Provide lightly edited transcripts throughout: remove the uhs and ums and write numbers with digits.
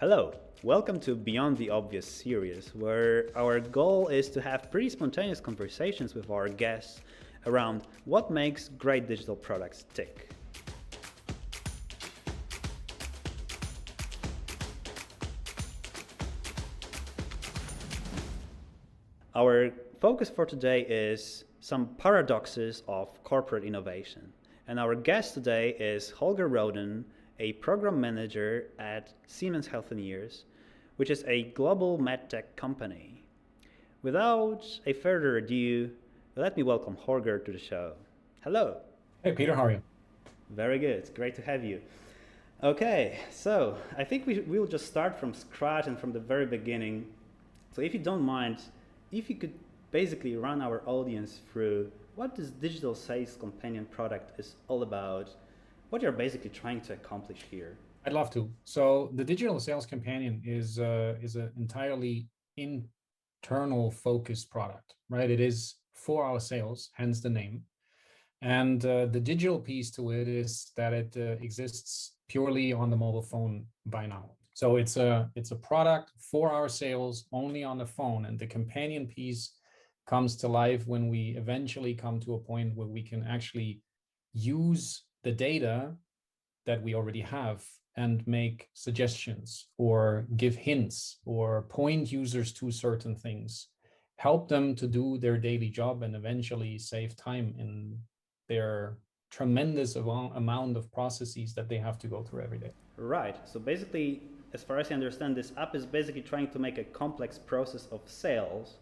Hello, welcome to Beyond the Obvious series, where our goal is to have pretty spontaneous conversations with our guests around what makes great digital products tick. Our focus for today is some paradoxes of corporate innovation. And our guest today is Holger Rohden, a program manager at Siemens Healthineers, which is a global medtech company. Without a further ado, let me welcome Holger to the show. Hello. Hey Peter, how are you? Very good. Great to have you. Okay, so I think we'll just start from scratch and from the very beginning. So if you don't mind, if you could basically run our audience through what this digital sales companion product is all about, what you're basically trying to accomplish here. I'd love to. So the digital sales companion is an entirely internal focused product, right? It is for our sales, hence the name. And the digital piece to it is that it exists purely on the mobile phone by now. So it's a product for our sales only on the phone, and the companion piece comes to life when we eventually come to a point where we can actually use the data that we already have and make suggestions or give hints or point users to certain things, help them to do their daily job and eventually save time in their tremendous amount of processes that they have to go through every day. Right. So basically, as far as I understand, this app is basically trying to make a complex process of sales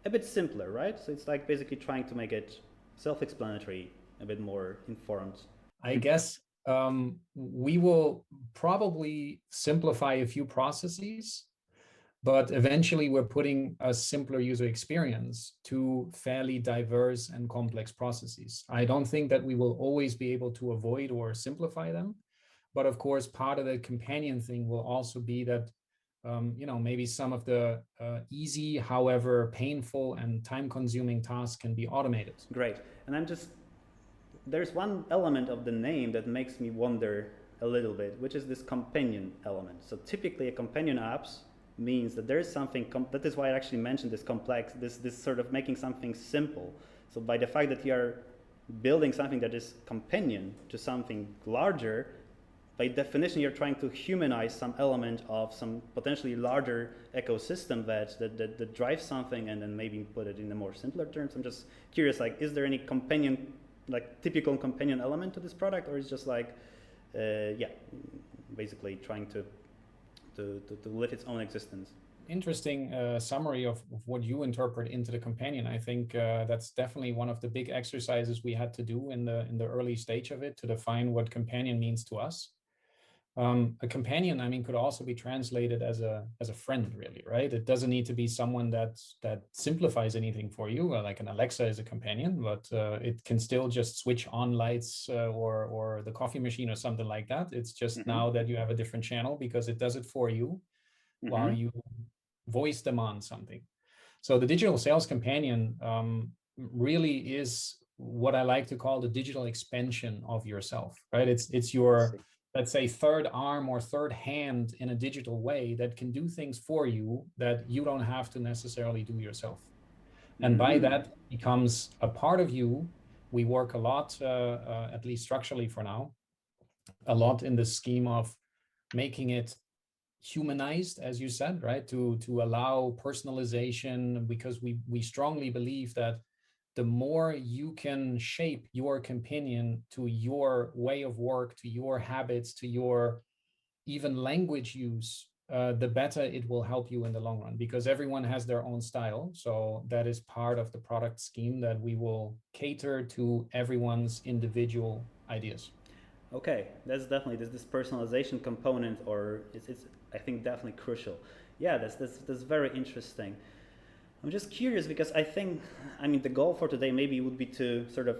a bit simpler, right? So it's like basically trying to make it self-explanatory, a bit more informed. I guess we will probably simplify a few processes, but eventually we're putting a simpler user experience to fairly diverse and complex processes. I don't think that we will always be able to avoid or simplify them. But of course, part of the companion thing will also be that maybe some of the easy, however painful and time-consuming tasks can be automated. Great. And there's one element of the name that makes me wonder a little bit, which is this companion element. So typically a companion apps means that there is something, that is why I actually mentioned this complex, this sort of making something simple. So by the fact that you are building something that is companion to something larger, by definition, you're trying to humanize some element of some potentially larger ecosystem that drives something, and then maybe put it in the more simpler terms. I'm just curious, like, is there any companion, like typical companion element to this product, or is it just like, basically trying to live its own existence? Interesting summary of what you interpret into the companion. I think that's definitely one of the big exercises we had to do in the early stage of it to define what companion means to us. A companion, I mean, could also be translated as a friend, really, right? It doesn't need to be someone that simplifies anything for you. Like an Alexa is a companion, but it can still just switch on lights or the coffee machine or something like that. It's just now that you have a different channel because it does it for you while you voice demand something. So the digital sales companion really is what I like to call the digital expansion of yourself, right? It's your, let's say, third arm or third hand in a digital way that can do things for you that you don't have to necessarily do yourself. And by that, it becomes a part of you. We work a lot, at least structurally for now, a lot in the scheme of making it humanized, as you said, right? To allow personalization, because we strongly believe that the more you can shape your companion to your way of work, to your habits, to your even language use, the better it will help you in the long run, because everyone has their own style. So that is part of the product scheme, that we will cater to everyone's individual ideas. Okay, that's definitely this personalization component, or it's I think definitely crucial. Yeah, that's very interesting. I'm just curious because I mean, the goal for today maybe would be to sort of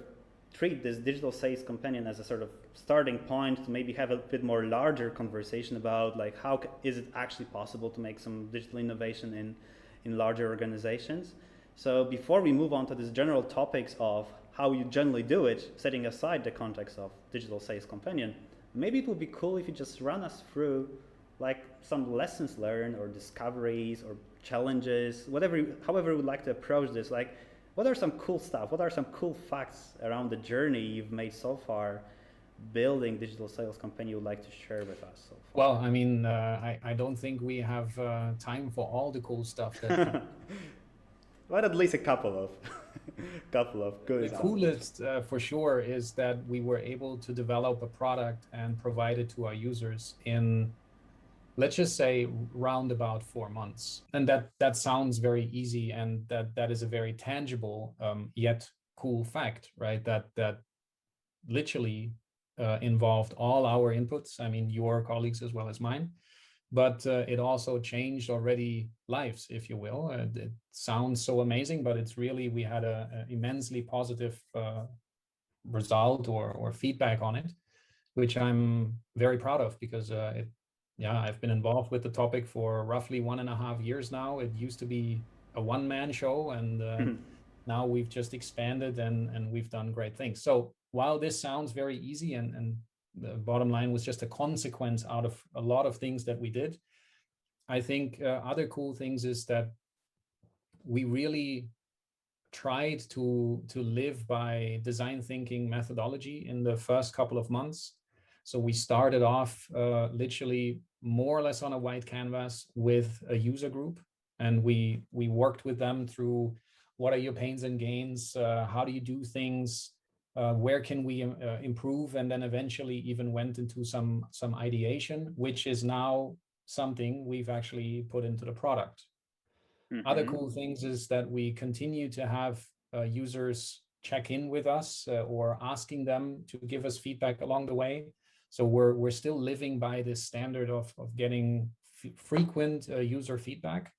treat this digital sales companion as a sort of starting point to maybe have a bit more larger conversation about like how is it actually possible to make some digital innovation in larger organizations. So before we move on to these general topics of how you generally do it, setting aside the context of digital sales companion, maybe it would be cool if you just run us through like some lessons learned or discoveries or challenges, however you would like to approach this. Like, what are some cool stuff? What are some cool facts around the journey you've made so far building digital sales company you would like to share with us so far? Well, I mean, I don't think we have time for all the cool stuff that. But at least a couple of couple of good The examples. coolest for sure is that we were able to develop a product and provide it to our users in, let's just say, round about 4 months. And that sounds very easy, and that is a very tangible yet cool fact, right? That literally involved all our inputs. I mean, your colleagues as well as mine, but it also changed already lives, if you will. It sounds so amazing, but it's really, we had a immensely positive result or feedback on it, which I'm very proud of, because I've been involved with the topic for roughly 1.5 years now. It used to be a one-man show, and now we've just expanded and we've done great things. So while this sounds very easy, and the bottom line was just a consequence out of a lot of things that we did, I think other cool things is that we really tried to live by design thinking methodology in the first couple of months. So we started off literally more or less on a white canvas with a user group, and we worked with them through what are your pains and gains, how do you do things, where can we improve, and then eventually even went into some ideation, which is now something we've actually put into the product. Other cool things is that we continue to have users check in with us or asking them to give us feedback along the way. So we're still living by this standard of getting frequent user feedback.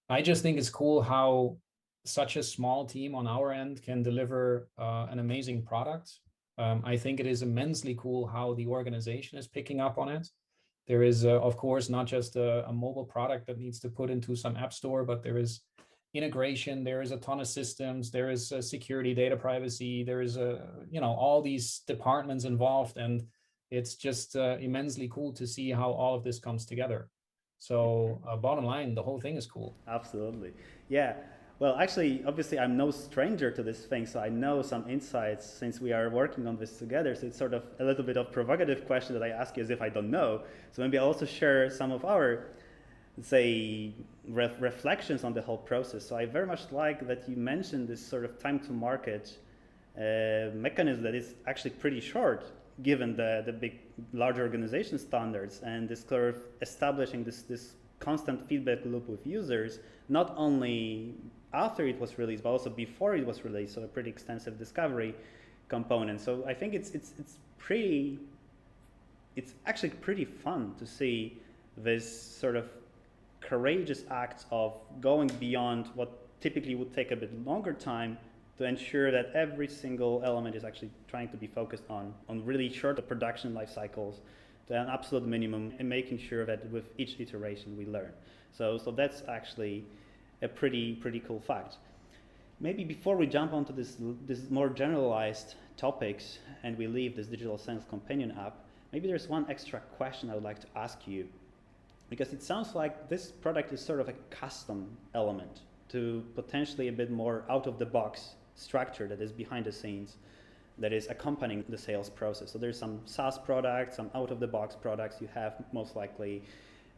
I just think it's cool how such a small team on our end can deliver an amazing product. I think it is immensely cool how the organization is picking up on it. There is, of course, not just a mobile product that needs to put into some app store, but there is integration, there is a ton of systems, there is security, data privacy, there is all these departments involved, and it's just immensely cool to see how all of this comes together. So bottom line, the whole thing is cool. Absolutely. Yeah. Well, actually, obviously, I'm no stranger to this thing, so I know some insights since we are working on this together. So it's sort of a little bit of provocative question that I ask you as if I don't know. So maybe I'll also share some of our, say, reflections on the whole process. So I very much like that you mentioned this sort of time to market mechanism that is actually pretty short, given the big, large organization standards, and this sort of establishing this constant feedback loop with users, not only after it was released, but also before it was released. So a pretty extensive discovery component. So I think it's actually pretty fun to see this sort of courageous act of going beyond what typically would take a bit longer time to ensure that every single element is actually trying to be focused on really short production life cycles to an absolute minimum, and making sure that with each iteration we learn. So that's actually a pretty cool fact. Maybe before we jump onto this more generalized topics and we leave this digital sales companion app, maybe there's one extra question I would like to ask you, because it sounds like this product is sort of a custom element to potentially a bit more out of the box structure that is behind the scenes, that is accompanying the sales process. So there's some SaaS products, some out of the box products you have most likely,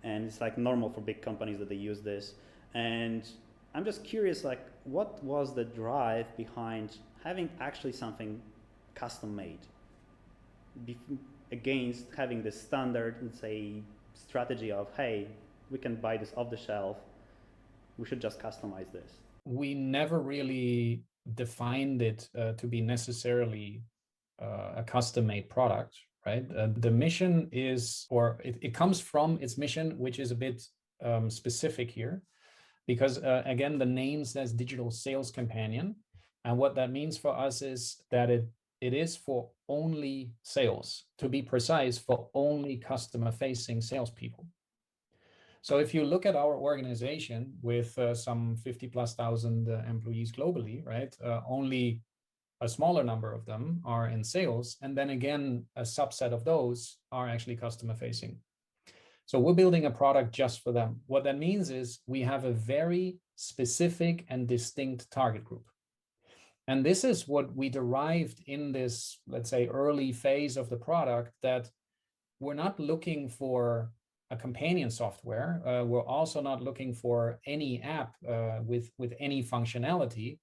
and it's like normal for big companies that they use this. And I'm just curious, like, what was the drive behind having actually something custom made against having this standard, let's say, strategy of, hey, we can buy this off the shelf, we should just customize this? We never really defined it to be necessarily a custom-made product, right? The mission is, or it comes from its mission, which is a bit specific here, because again, the name says Digital Sales Companion, and what that means for us is that it is for only sales, to be precise, for only customer-facing salespeople. So if you look at our organization with some 50,000+ employees globally, right? Only a smaller number of them are in sales, and then again, a subset of those are actually customer facing. So we're building a product just for them. What that means is we have a very specific and distinct target group. And this is what we derived in this, let's say, early phase of the product, that we're not looking for a companion software. We're also not looking for any app with any functionality,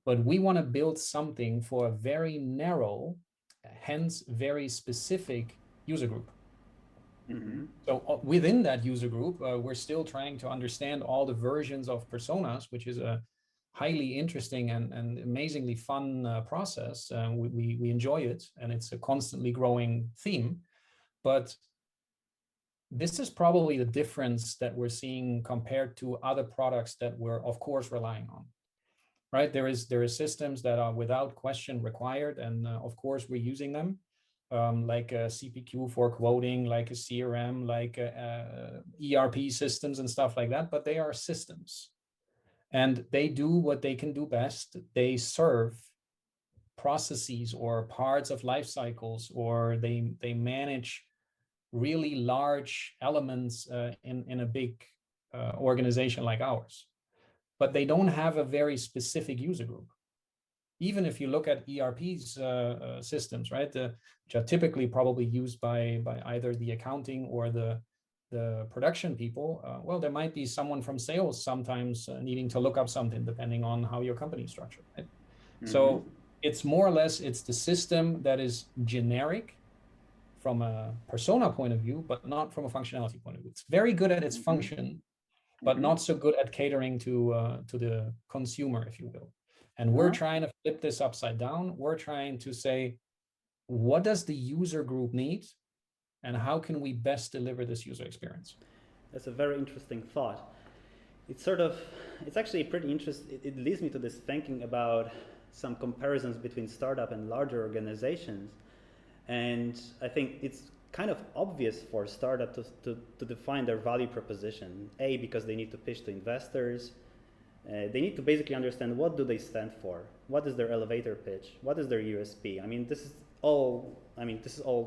but we want to build something for a very narrow, hence very specific user group. Mm-hmm. So within that user group, we're still trying to understand all the versions of personas, which is a highly interesting and amazingly fun process. We enjoy it, and it's a constantly growing theme. But this is probably the difference that we're seeing compared to other products that we're, of course, relying on. Right? There is systems that are without question required, and of course we're using them, like a CPQ for quoting, like a CRM, like ERP systems and stuff like that. But they are systems, and they do what they can do best. They serve processes or parts of life cycles, or they manage really large elements in a big organization like ours. But they don't have a very specific user group. Even if you look at ERP's systems, right, which are typically probably used by either the accounting or the production people, well, there might be someone from sales sometimes needing to look up something depending on how your company is structured, right? Mm-hmm. So it's more or less, it's the system that is generic from a persona point of view, but not from a functionality point of view. It's very good at its function, but not so good at catering to the consumer, if you will. And we're trying to flip this upside down. We're trying to say, what does the user group need, and how can we best deliver this user experience? That's a very interesting thought. It's actually pretty interesting. It leads me to this thinking about some comparisons between startup and larger organizations. And I think it's kind of obvious for a startup to define their value proposition. A, because they need to pitch to investors. They need to basically understand, what do they stand for? What is their elevator pitch? What is their USP? This is all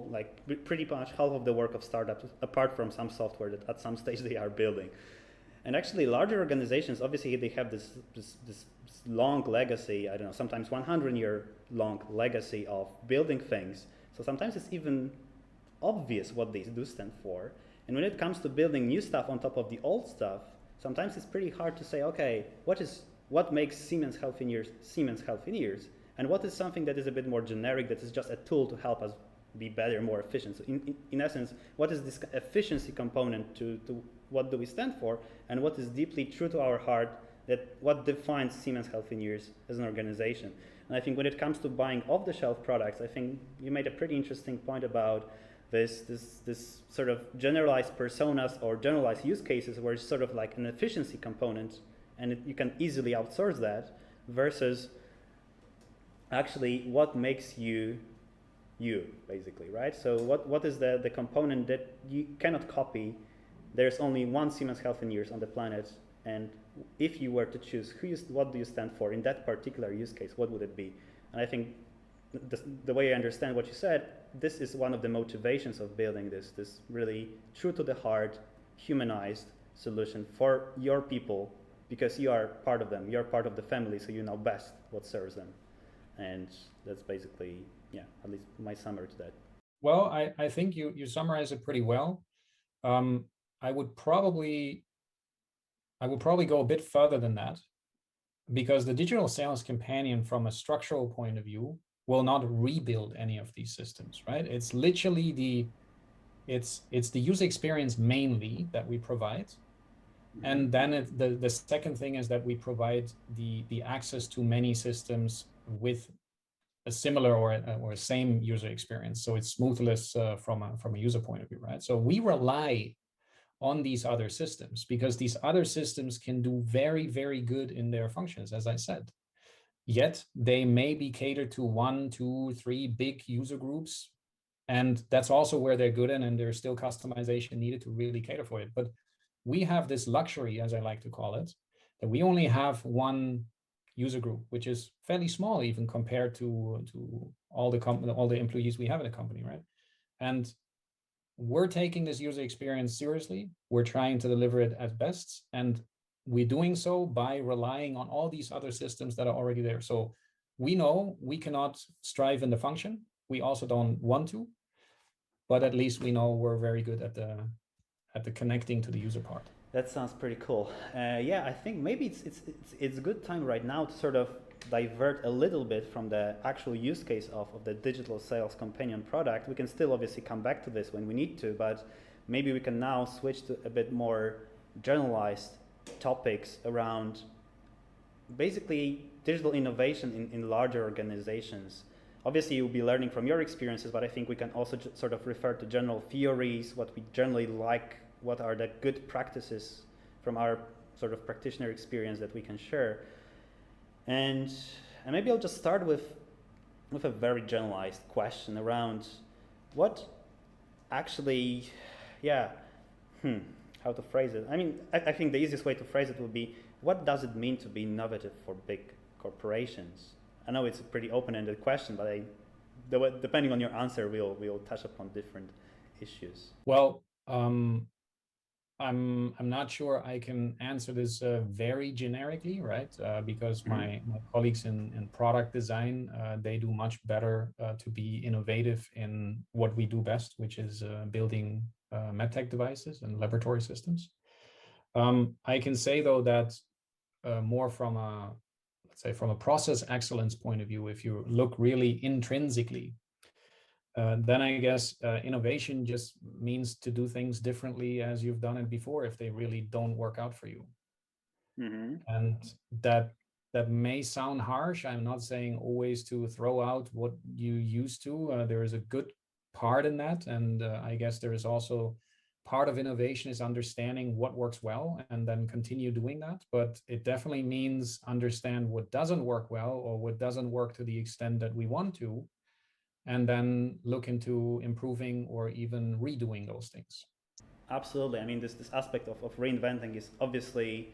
like pretty much half of the work of startups, apart from some software that at some stage they are building. And actually larger organizations, obviously they have this long legacy, I don't know, sometimes 100-year long legacy of building things. So sometimes it's even obvious what they do stand for. And when it comes to building new stuff on top of the old stuff, sometimes it's pretty hard to say, okay, what makes Siemens Healthineers, and what is something that is a bit more generic, that is just a tool to help us be better, more efficient. So in essence, what is this efficiency component to what do we stand for, and what is deeply true to our heart, that what defines Siemens Healthineers as an organization. And I think when it comes to buying off-the-shelf products, I think you made a pretty interesting point about this sort of generalized personas or generalized use cases, where it's sort of like an efficiency component, and you can easily outsource that, versus actually what makes you, basically, right? So what is the component that you cannot copy? There's only one Siemens Healthineers on the planet, and if you were to choose what do you stand for in that particular use case, what would it be? And I think the way I understand what you said, this is one of the motivations of building this really true to the heart, humanized solution for your people, because you are part of them, you're part of the family, so you know best what serves them. And that's basically, at least my summary to that. Well, I think you summarize it pretty well. I would probably go a bit further than that, because the digital sales companion, from a structural point of view, will not rebuild any of these systems, right? It's literally it's the user experience mainly that we provide. And then the second thing is that we provide the access to many systems with a similar or same user experience. So it's smoothless from a user point of view, right? So we rely on these other systems, because these other systems can do very, very good in their functions, as I said. Yet they may be catered to 1, 2, 3 big user groups. And that's also where they're good in, and there's still customization needed to really cater for it. But we have this luxury, as I like to call it, that we only have one user group, which is fairly small even compared to all the employees we have in the company, right? And we're taking this user experience seriously. We're trying to deliver it at best. And we're doing so by relying on all these other systems that are already there. So we know we cannot strive in the function. We also don't want to, but at least we know we're very good at the connecting to the user part. That sounds pretty cool. Yeah, I think maybe it's a good time right now to sort of divert a little bit from the actual use case of the digital sales companion product. We can still obviously come back to this when we need to, but maybe we can now switch to a bit more generalized topics around basically digital innovation in larger organizations. Obviously, you'll be learning from your experiences, but I think we can also sort of refer to general theories, what we generally like, what are the good practices from our sort of practitioner experience that we can share. And maybe I'll just start with a very generalized question around what actually, how to phrase it. I mean, I think the easiest way to phrase it would be, what does it mean to be innovative for big corporations? I know it's a pretty open-ended question, but depending on your answer, we'll touch upon different issues. Well, I'm not sure I can answer this very generically, right? Because my colleagues in product design, they do much better to be innovative in what we do best, which is building medtech devices and laboratory systems. I can say though that more from a, let's say, from a process excellence point of view, if you look really intrinsically, then I guess innovation just means to do things differently as you've done it before if they really don't work out for you. Mm-hmm. And that may sound harsh. I'm not saying always to throw out what you used to. There is a good part in that. And I guess there is also part of innovation is understanding what works well and then continue doing that. But it definitely means understand what doesn't work well or what doesn't work to the extent that we want to, and then look into improving or even redoing those things. Absolutely. I mean, this aspect of reinventing is obviously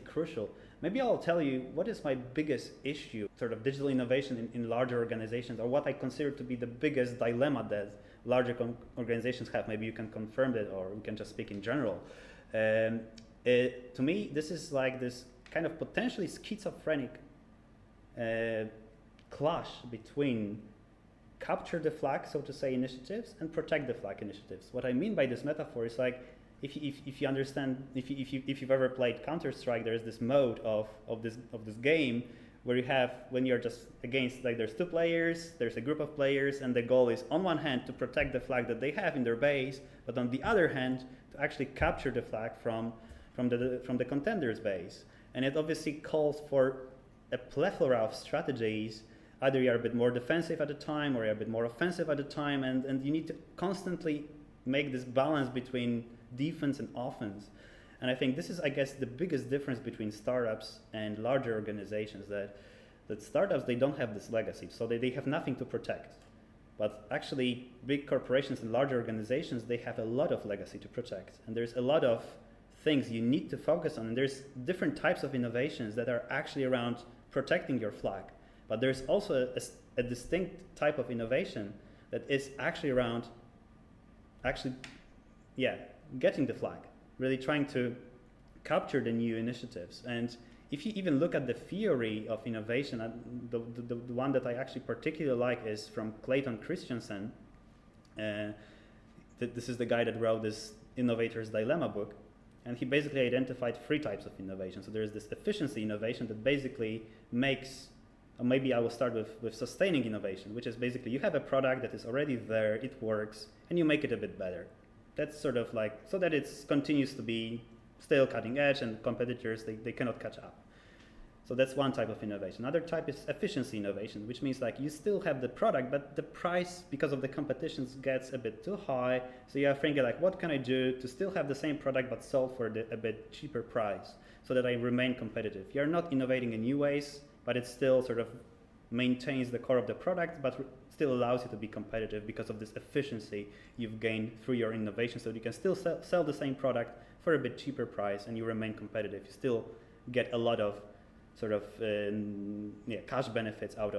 crucial. Maybe I'll tell you what is my biggest issue, sort of digital innovation in larger organizations, or what I consider to be the biggest dilemma that larger organizations have. Maybe you can confirm that, or we can just speak in general. To me, this is like this kind of potentially schizophrenic clash between capture the flag, so to say, initiatives and protect the flag initiatives. What I mean by this metaphor is like, if you understand, if you've ever played Counter-Strike, there's this mode of this game where you have, when you're just against, like, there's two players, there's a group of players, and the goal is on one hand to protect the flag that they have in their base, but on the other hand to actually capture the flag from the contender's base. And it obviously calls for a plethora of strategies. Either you're a bit more defensive at a time or you're a bit more offensive at a time, and you need to constantly make this balance between defense and offense. And I think this is, I guess, the biggest difference between startups and larger organizations, that startups, they don't have this legacy, so they have nothing to protect. But actually, big corporations and larger organizations, they have a lot of legacy to protect. And there's a lot of things you need to focus on. And there's different types of innovations that are actually around protecting your flag. But there's also a distinct type of innovation that is actually around getting the flag, really trying to capture the new initiatives. And if you even look at the theory of innovation, the one that I actually particularly like is from Clayton Christensen. This is the guy that wrote this Innovator's Dilemma book. And he basically identified three types of innovation. So there's this efficiency innovation that basically makes, maybe I will start with sustaining innovation, which is basically you have a product that is already there, it works, and you make it a bit better. That's sort of like, so that it continues to be still cutting edge and competitors, they cannot catch up. So that's one type of innovation. Another type is efficiency innovation, which means like you still have the product, but the price, because of the competition, gets a bit too high. So you are thinking like, what can I do to still have the same product but sell for a bit cheaper price so that I remain competitive? You're not innovating in new ways, but it still sort of maintains the core of the product, but still allows you to be competitive because of this efficiency you've gained through your innovation. So you can still sell the same product for a bit cheaper price and you remain competitive. You still get a lot of sort of cash benefits out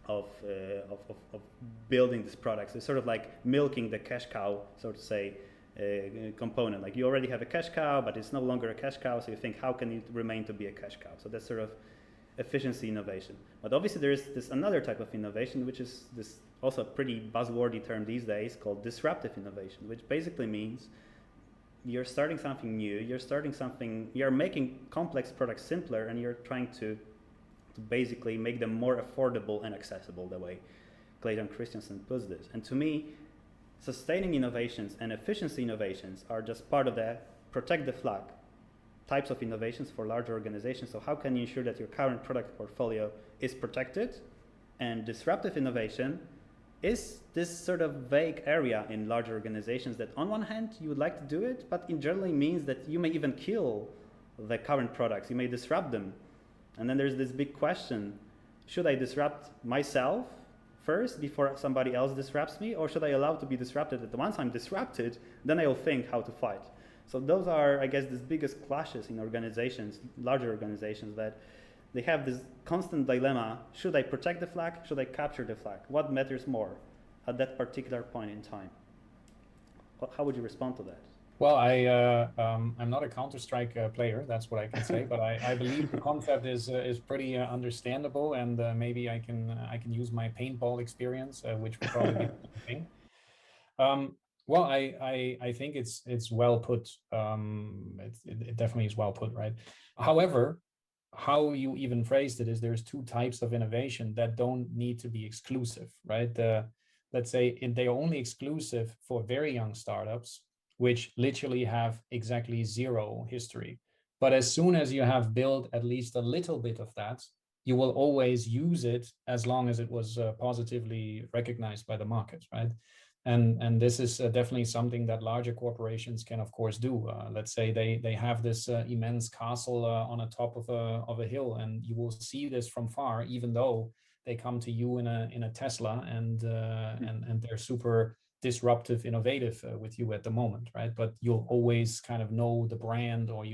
of building this product. So it's sort of like milking the cash cow, so to say, component. Like you already have a cash cow, but it's no longer a cash cow, so you think, how can it remain to be a cash cow? So that's sort of efficiency innovation. But obviously there is this another type of innovation, which is this also a pretty buzzwordy term these days called disruptive innovation, which basically means you're starting something new, you're making complex products simpler, and you're trying to basically make them more affordable and accessible, the way Clayton Christensen puts this. And to me, sustaining innovations and efficiency innovations are just part of the protect the flag types of innovations for larger organizations. So how can you ensure that your current product portfolio is protected? And disruptive innovation is this sort of vague area in larger organizations that on one hand you would like to do it, but it generally means that you may even kill the current products, you may disrupt them. And then there's this big question, should I disrupt myself first before somebody else disrupts me, or should I allow to be disrupted? And once I'm disrupted, then I'll think how to fight. So those are, I guess, the biggest clashes in organizations, larger organizations, that they have this constant dilemma, should I protect the flag, should I capture the flag? What matters more at that particular point in time? How would you respond to that? Well, I'm not a Counter-Strike player, that's what I can say, but I believe the concept is pretty understandable, and maybe I can use my paintball experience, which would probably be the thing. Well, I think it's well put. It definitely is well put, right? However, how you even phrased it is there's two types of innovation that don't need to be exclusive, right? Let's say they're only exclusive for very young startups, which literally have exactly zero history. But as soon as you have built at least a little bit of that, you will always use it as long as it was positively recognized by the market, right? And this is definitely something that larger corporations can, of course, do. Let's say they have this immense castle on the top of a hill, and you will see this from far, even though they come to you in a Tesla and they're super disruptive, innovative with you at the moment, right? But you'll always kind of know the brand, or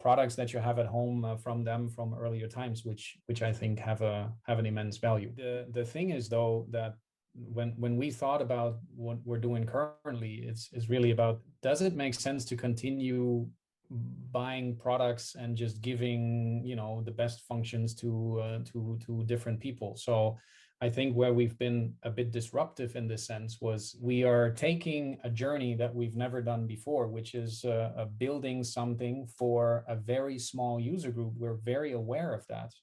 products that you have at home from them from earlier times, which I think have an immense value. The thing is, though, that when we thought about what we're doing currently, it's really about, does it make sense to continue buying products and just giving the best functions to different people? So I think where we've been a bit disruptive in this sense was we are taking a journey that we've never done before, which is building something for a very small user group. We're very aware of that.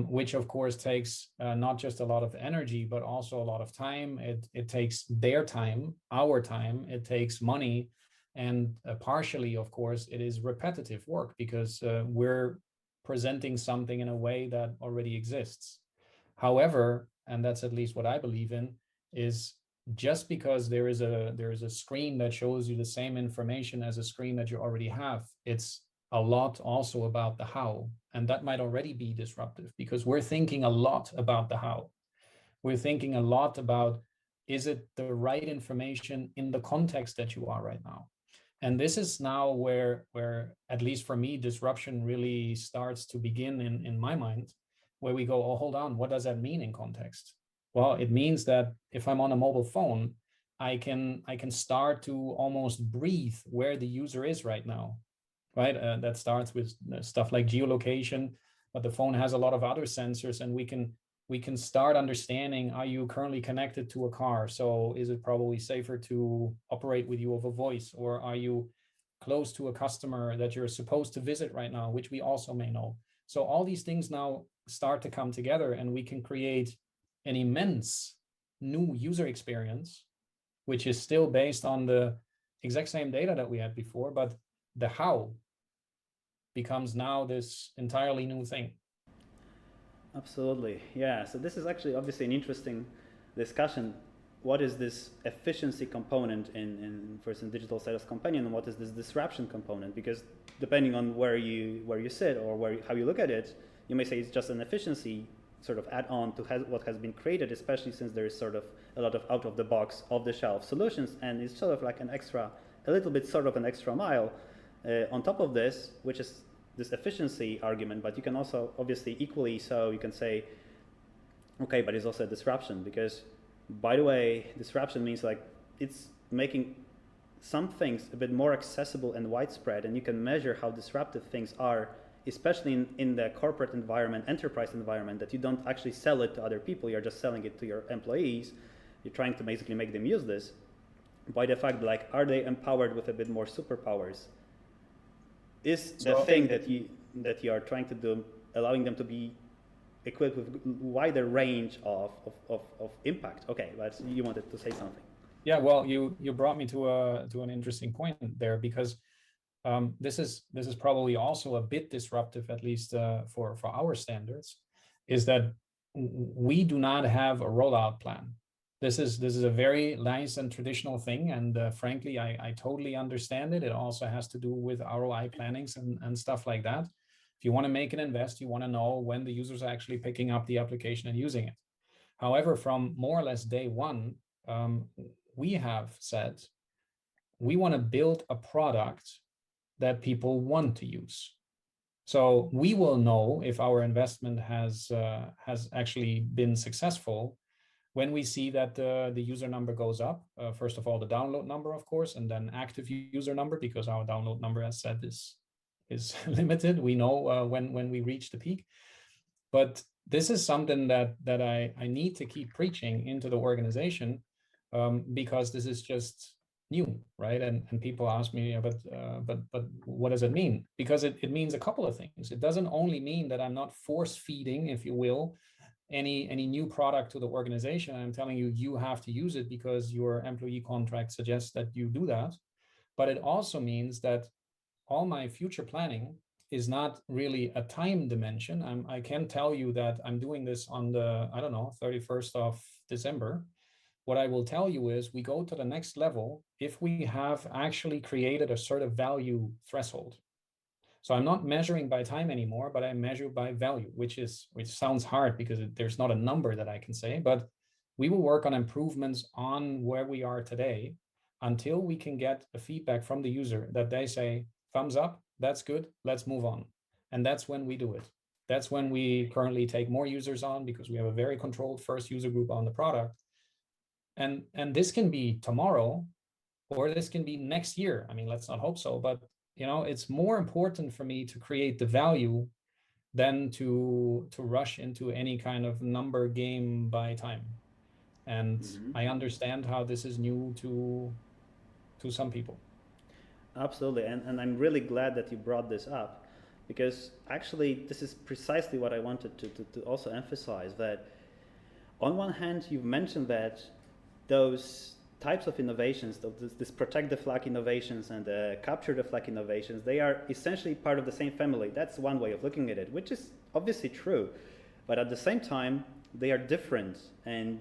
Which of course takes not just a lot of energy, but also a lot of time. It takes their time, our time, it takes money, and partially, of course, it is repetitive work because we're presenting something in a way that already exists. However, and that's at least what I believe in, is just because there is a screen that shows you the same information as a screen that you already have, it's a lot also about the how. And that might already be disruptive because we're thinking a lot about the how. We're thinking a lot about, is it the right information in the context that you are right now? And this is now where at least for me, disruption really starts to begin in my mind, where we go, oh, hold on, what does that mean in context? Well, it means that if I'm on a mobile phone, I can start to almost breathe where the user is right now. Right, that starts with stuff like geolocation, but the phone has a lot of other sensors, and we can start understanding, are you currently connected to a car? So is it probably safer to operate with you over voice, or are you close to a customer that you're supposed to visit right now, which we also may know. So all these things now start to come together, and we can create an immense new user experience, which is still based on the exact same data that we had before, but the how becomes now this entirely new thing. Absolutely, yeah. So this is actually obviously an interesting discussion. What is this efficiency component in for instance, digital sales companion, and what is this disruption component? Because depending on where you sit or how you look at it, you may say it's just an efficiency sort of add-on to what has been created, especially since there is sort of a lot of out-of-the-box, off-the-shelf solutions, and it's sort of like a little bit sort of an extra mile on top of this, which is this efficiency argument. But you can also, obviously, equally so, you can say, Okay, but it's also a disruption because, by the way, disruption means like it's making some things a bit more accessible and widespread, and you can measure how disruptive things are, especially in the corporate environment, enterprise environment, that you don't actually sell it to other people, you're just selling it to your employees. You're trying to basically make them use this by the fact, like, are they empowered with a bit more superpowers? Is the thing that you are trying to do allowing them to be equipped with wider range of impact? Okay, but you wanted to say something. Yeah, well, you brought me to an interesting point there, because this is probably also a bit disruptive, at least for our standards, is that we do not have a rollout plan. This is a very nice and traditional thing, and frankly, I totally understand it. It also has to do with ROI plannings and stuff like that. If you want to make an invest, you want to know when the users are actually picking up the application and using it. However, from more or less day one, we have said we want to build a product that people want to use. So we will know if our investment has actually been successful when we see that the user number goes up. First of all, the download number, of course, and then active user number, because our download number, as said, is limited. We know when we reach the peak. But this is something that I need to keep preaching into the organization, because this is just new, right? And people ask me, but what does it mean? Because it means a couple of things. It doesn't only mean that I'm not force feeding, if you will, any new product to the organization. I'm telling you, you have to use it because your employee contract suggests that you do that. But it also means that all my future planning is not really a time dimension. I can tell you that I'm doing this on the, I don't know, 31st of December. What I will tell you is we go to the next level if we have actually created a sort of value threshold. So I'm not measuring by time anymore, but I measure by value, which sounds hard because there's not a number that I can say, but we will work on improvements on where we are today until we can get a feedback from the user that they say, thumbs up, that's good, let's move on. And that's when we do it. That's when we currently take more users on, because we have a very controlled first user group on the product. And this can be tomorrow, or this can be next year. I mean, let's not hope so, but it's more important for me to create the value than to rush into any kind of number game by time. And I understand how this is new to some people. Absolutely, and I'm really glad that you brought this up, because actually this is precisely what I wanted to also emphasize, that on one hand you've mentioned that those types of innovations, this protect the flag innovations and capture the flag innovations, they are essentially part of the same family. That's one way of looking at it, which is obviously true. But at the same time, they are different. And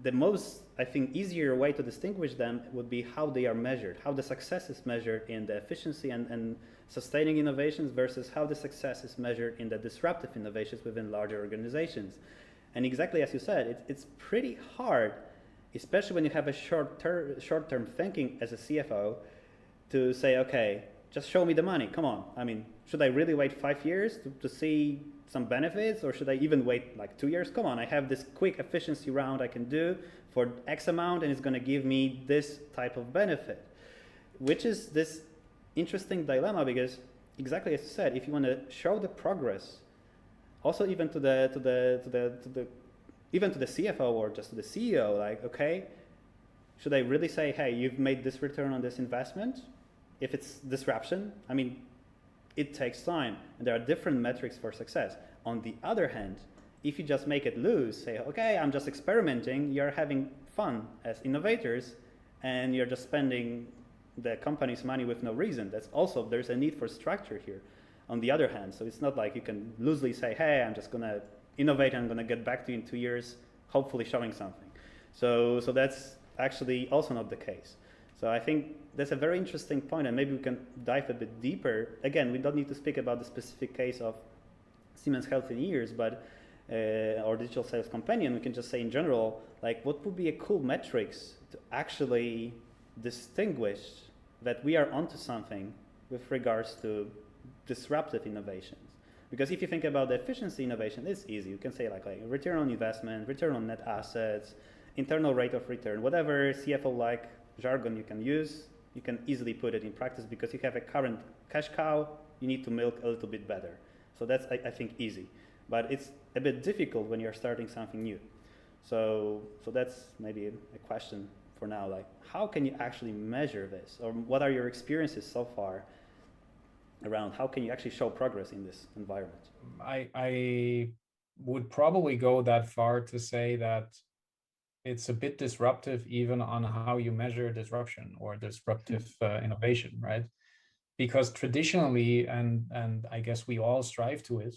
the most, I think, easier way to distinguish them would be how they are measured, how the success is measured in the efficiency and sustaining innovations versus how the success is measured in the disruptive innovations within larger organizations. And exactly as you said, it's pretty hard, especially when you have a short-term thinking as a CFO, to say, okay, just show me the money, come on. I mean, should I really wait 5 years to see some benefits, or should I even wait like 2 years? Come on, I have this quick efficiency round I can do for X amount, and it's gonna give me this type of benefit. Which is this interesting dilemma, because exactly as you said, if you wanna show the progress, also even to the even to the CFO or just to the CEO, like, okay, should I really say, hey, you've made this return on this investment? If it's disruption, I mean, it takes time, and there are different metrics for success. On the other hand, if you just make it loose, say, okay, I'm just experimenting, you're having fun as innovators, and you're just spending the company's money with no reason. That's also, there's a need for structure here. On the other hand, so it's not like you can loosely say, hey, I'm just gonna innovate and I'm gonna get back to you in 2 years, hopefully showing something. So that's actually also not the case. So I think that's a very interesting point, and maybe we can dive a bit deeper. Again, we don't need to speak about the specific case of Siemens Healthineers, but or digital sales companion. We can just say in general, like, what would be a cool metrics to actually distinguish that we are onto something with regards to disruptive innovations. Because if you think about the efficiency innovation, it's easy. You can say like return on investment, return on net assets, internal rate of return, whatever CFO-like jargon you can use, you can easily put it in practice because you have a current cash cow, you need to milk a little bit better. So that's, I think, easy. But it's a bit difficult when you're starting something new. So that's maybe a question for now, like how can you actually measure this? Or what are your experiences so far around how can you actually show progress in this environment? I would probably go that far to say that it's a bit disruptive even on how you measure disruption or disruptive innovation, right? Because traditionally, and I guess we all strive to it,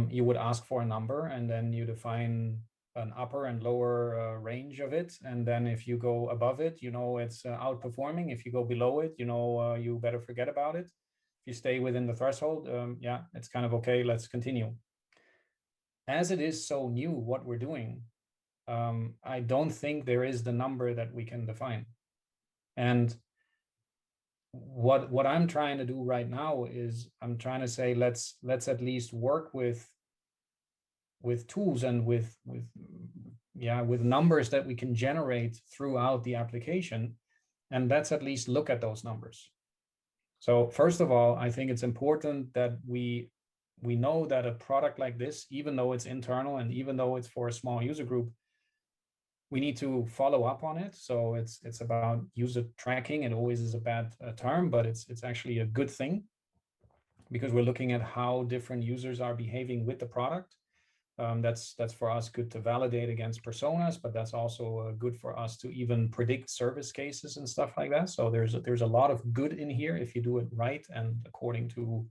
you would ask for a number and then you define an upper and lower range of it. And then if you go above it, you know it's outperforming. If you go below it, you know you better forget about it. If you stay within the threshold, yeah, it's kind of okay, let's continue. As it is so new what we're doing, I don't think there is the number that we can define. And what I'm trying to do right now is I'm trying to say let's at least work with tools and with numbers that we can generate throughout the application, and let's at least look at those numbers. So first of all, I think it's important that we know that a product like this, even though it's internal and even though it's for a small user group, we need to follow up on it. So it's about user tracking. It always is a bad term, but it's actually a good thing because we're looking at how different users are behaving with the product. That's for us good to validate against personas, but that's also good for us to even predict service cases and stuff like that. So there's a lot of good in here if you do it right and according to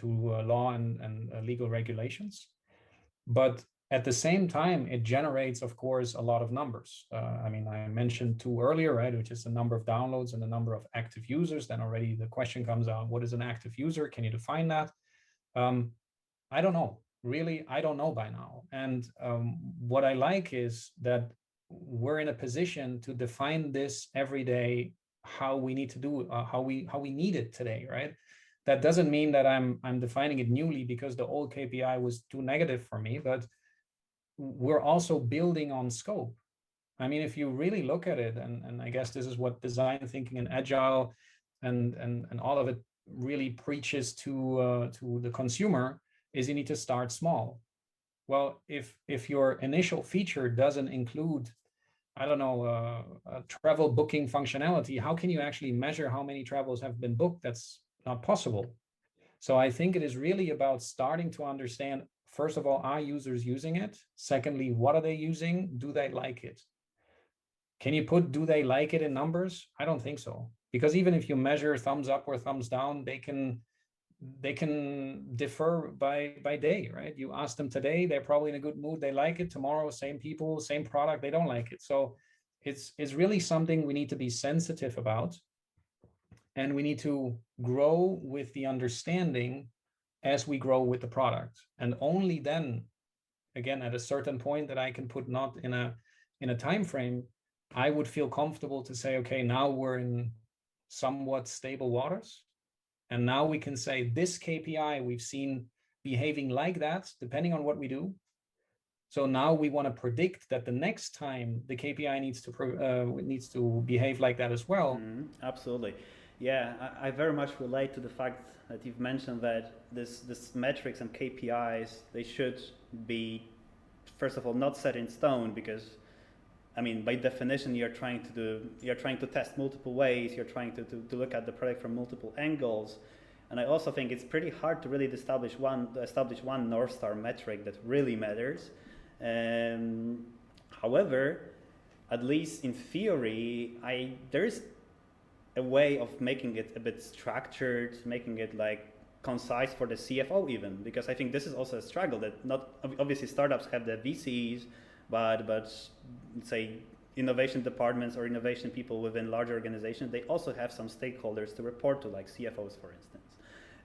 law and legal regulations. But at the same time, it generates, of course, a lot of numbers. I mean, I mentioned 2 earlier, right, which is the number of downloads and the number of active users. Then already the question comes out, what is an active user? Can you define that? I don't know. Really, I don't know by now. And what I like is that we're in a position to define this every day, how we need to do, how we need it today, right? That doesn't mean that I'm defining it newly because the old KPI was too negative for me, but we're also building on scope. I mean, if you really look at it, and I guess this is what design thinking and agile and all of it really preaches to the consumer, is you need to start small. Well, if your initial feature doesn't include, I don't know, a travel booking functionality, how can you actually measure how many travels have been booked? That's not possible. So I think it is really about starting to understand, first of all, are users using it? Secondly, what are they using? Do they like it? Can you put do they like it in numbers? I don't think so. Because even if you measure thumbs up or thumbs down, they can differ by day, right? You ask them today, they're probably in a good mood, they like it. Tomorrow, same people, same product, they don't like it. So it's really something we need to be sensitive about. And we need to grow with the understanding as we grow with the product. And only then, again, at a certain point that I can put not in a time frame, I would feel comfortable to say, okay, now we're in somewhat stable waters. And now we can say this KPI we've seen behaving like that, depending on what we do. So now we want to predict that the next time the KPI needs to behave like that as well. Absolutely. Yeah, I very much relate to the fact that you've mentioned that this metrics and KPIs, they should be, first of all, not set in stone, because I mean, by definition, you're trying to test multiple ways. You're trying to look at the product from multiple angles, and I also think it's pretty hard to really establish one North Star metric that really matters. However, at least in theory, there's a way of making it a bit structured, making it like concise for the CFO even, because I think this is also a struggle that not obviously startups have the VCs. But let's say innovation departments or innovation people within large organizations, they also have some stakeholders to report to, like CFOs, for instance.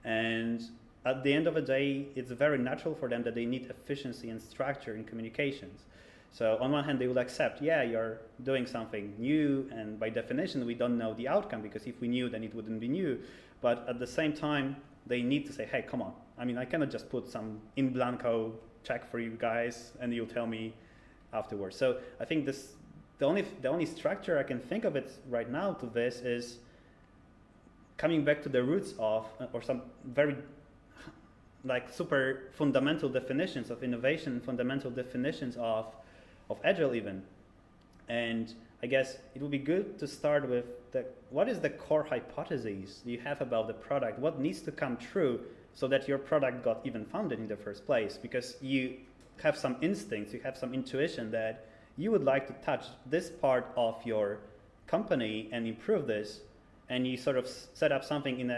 And at the end of the day, it's very natural for them that they need efficiency and structure in communications. So on one hand, they will accept, yeah, you're doing something new, and by definition, we don't know the outcome, because if we knew, then it wouldn't be new. But at the same time, they need to say, hey, come on. I mean, I cannot just put some in blanco check for you guys and you'll tell me afterwards. So I think the only structure I can think of it right now to this is coming back to the roots of, or some very like super fundamental definitions of innovation, fundamental definitions of agile even. And I guess it would be good to start with what is the core hypothesis you have about the product? What needs to come true so that your product got even founded in the first place? Because you have some instincts, you have some intuition that you would like to touch this part of your company and improve this, and you sort of set up something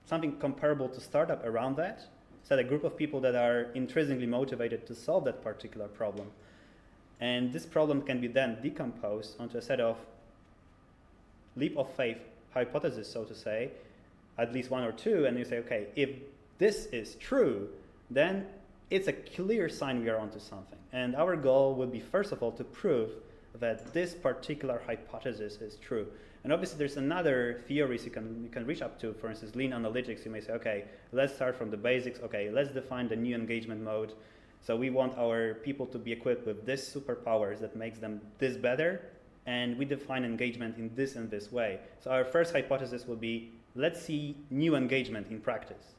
something comparable to startup around that. Set a group of people that are intrinsically motivated to solve that particular problem. And this problem can be then decomposed onto a set of leap of faith hypotheses, so to say, at least one or two, and you say, okay, if this is true, then it's a clear sign we are onto something. And our goal would be, first of all, to prove that this particular hypothesis is true. And obviously there's another theories you can reach up to. For instance, lean analytics, you may say, okay, let's start from the basics. Okay, let's define the new engagement mode. So we want our people to be equipped with this superpowers that makes them this better, and we define engagement in this and this way. So our first hypothesis will be, let's see new engagement in practice.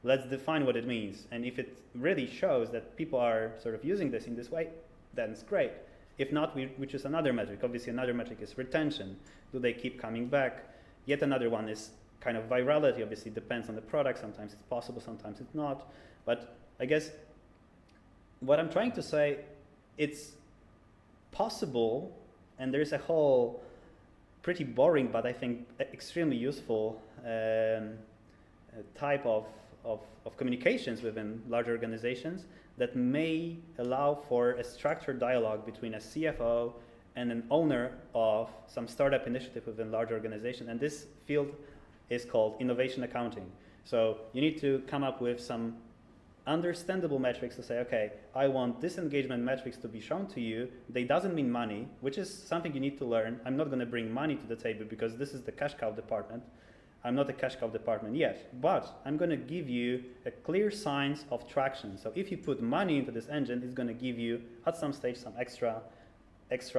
Let's define what it means. And if it really shows that people are sort of using this in this way, then it's great. If not, we choose another metric. Obviously, another metric is retention. Do they keep coming back? Yet another one is kind of virality. Obviously, it depends on the product. Sometimes it's possible, sometimes it's not. But I guess what I'm trying to say, it's possible, and there's a whole pretty boring, but I think extremely useful type of communications within large organizations that may allow for a structured dialogue between a CFO and an owner of some startup initiative within large organization. And this field is called innovation accounting. So you need to come up with some understandable metrics to say, okay, I want this engagement metrics to be shown to you. They doesn't mean money, which is something you need to learn. I'm not going to bring money to the table because this is the cash cow department. I'm not a cash cow department yet, but I'm going to give you a clear signs of traction. So if you put money into this engine, it's going to give you at some stage some extra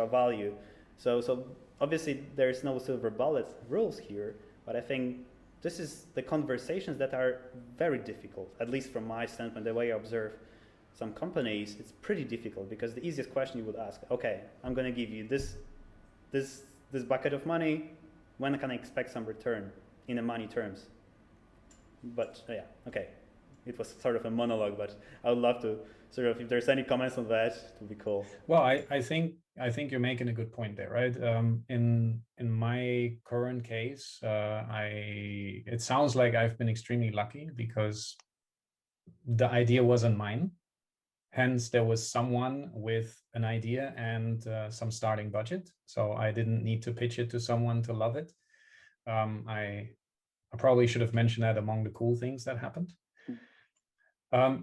value. So obviously there's no silver bullet rules here, but I think this is the conversations that are very difficult, at least from my standpoint, the way I observe some companies. It's pretty difficult because the easiest question you would ask, okay, I'm going to give you this bucket of money. When can I expect some return in the money terms? But yeah, okay. It was sort of a monologue, but I would love to sort of, if there's any comments on that, it would be cool. Well, I think you're making a good point there, right? In my current case, it sounds like I've been extremely lucky because the idea wasn't mine. Hence, there was someone with an idea and some starting budget. So I didn't need to pitch it to someone to love it. I probably should have mentioned that among the cool things that happened.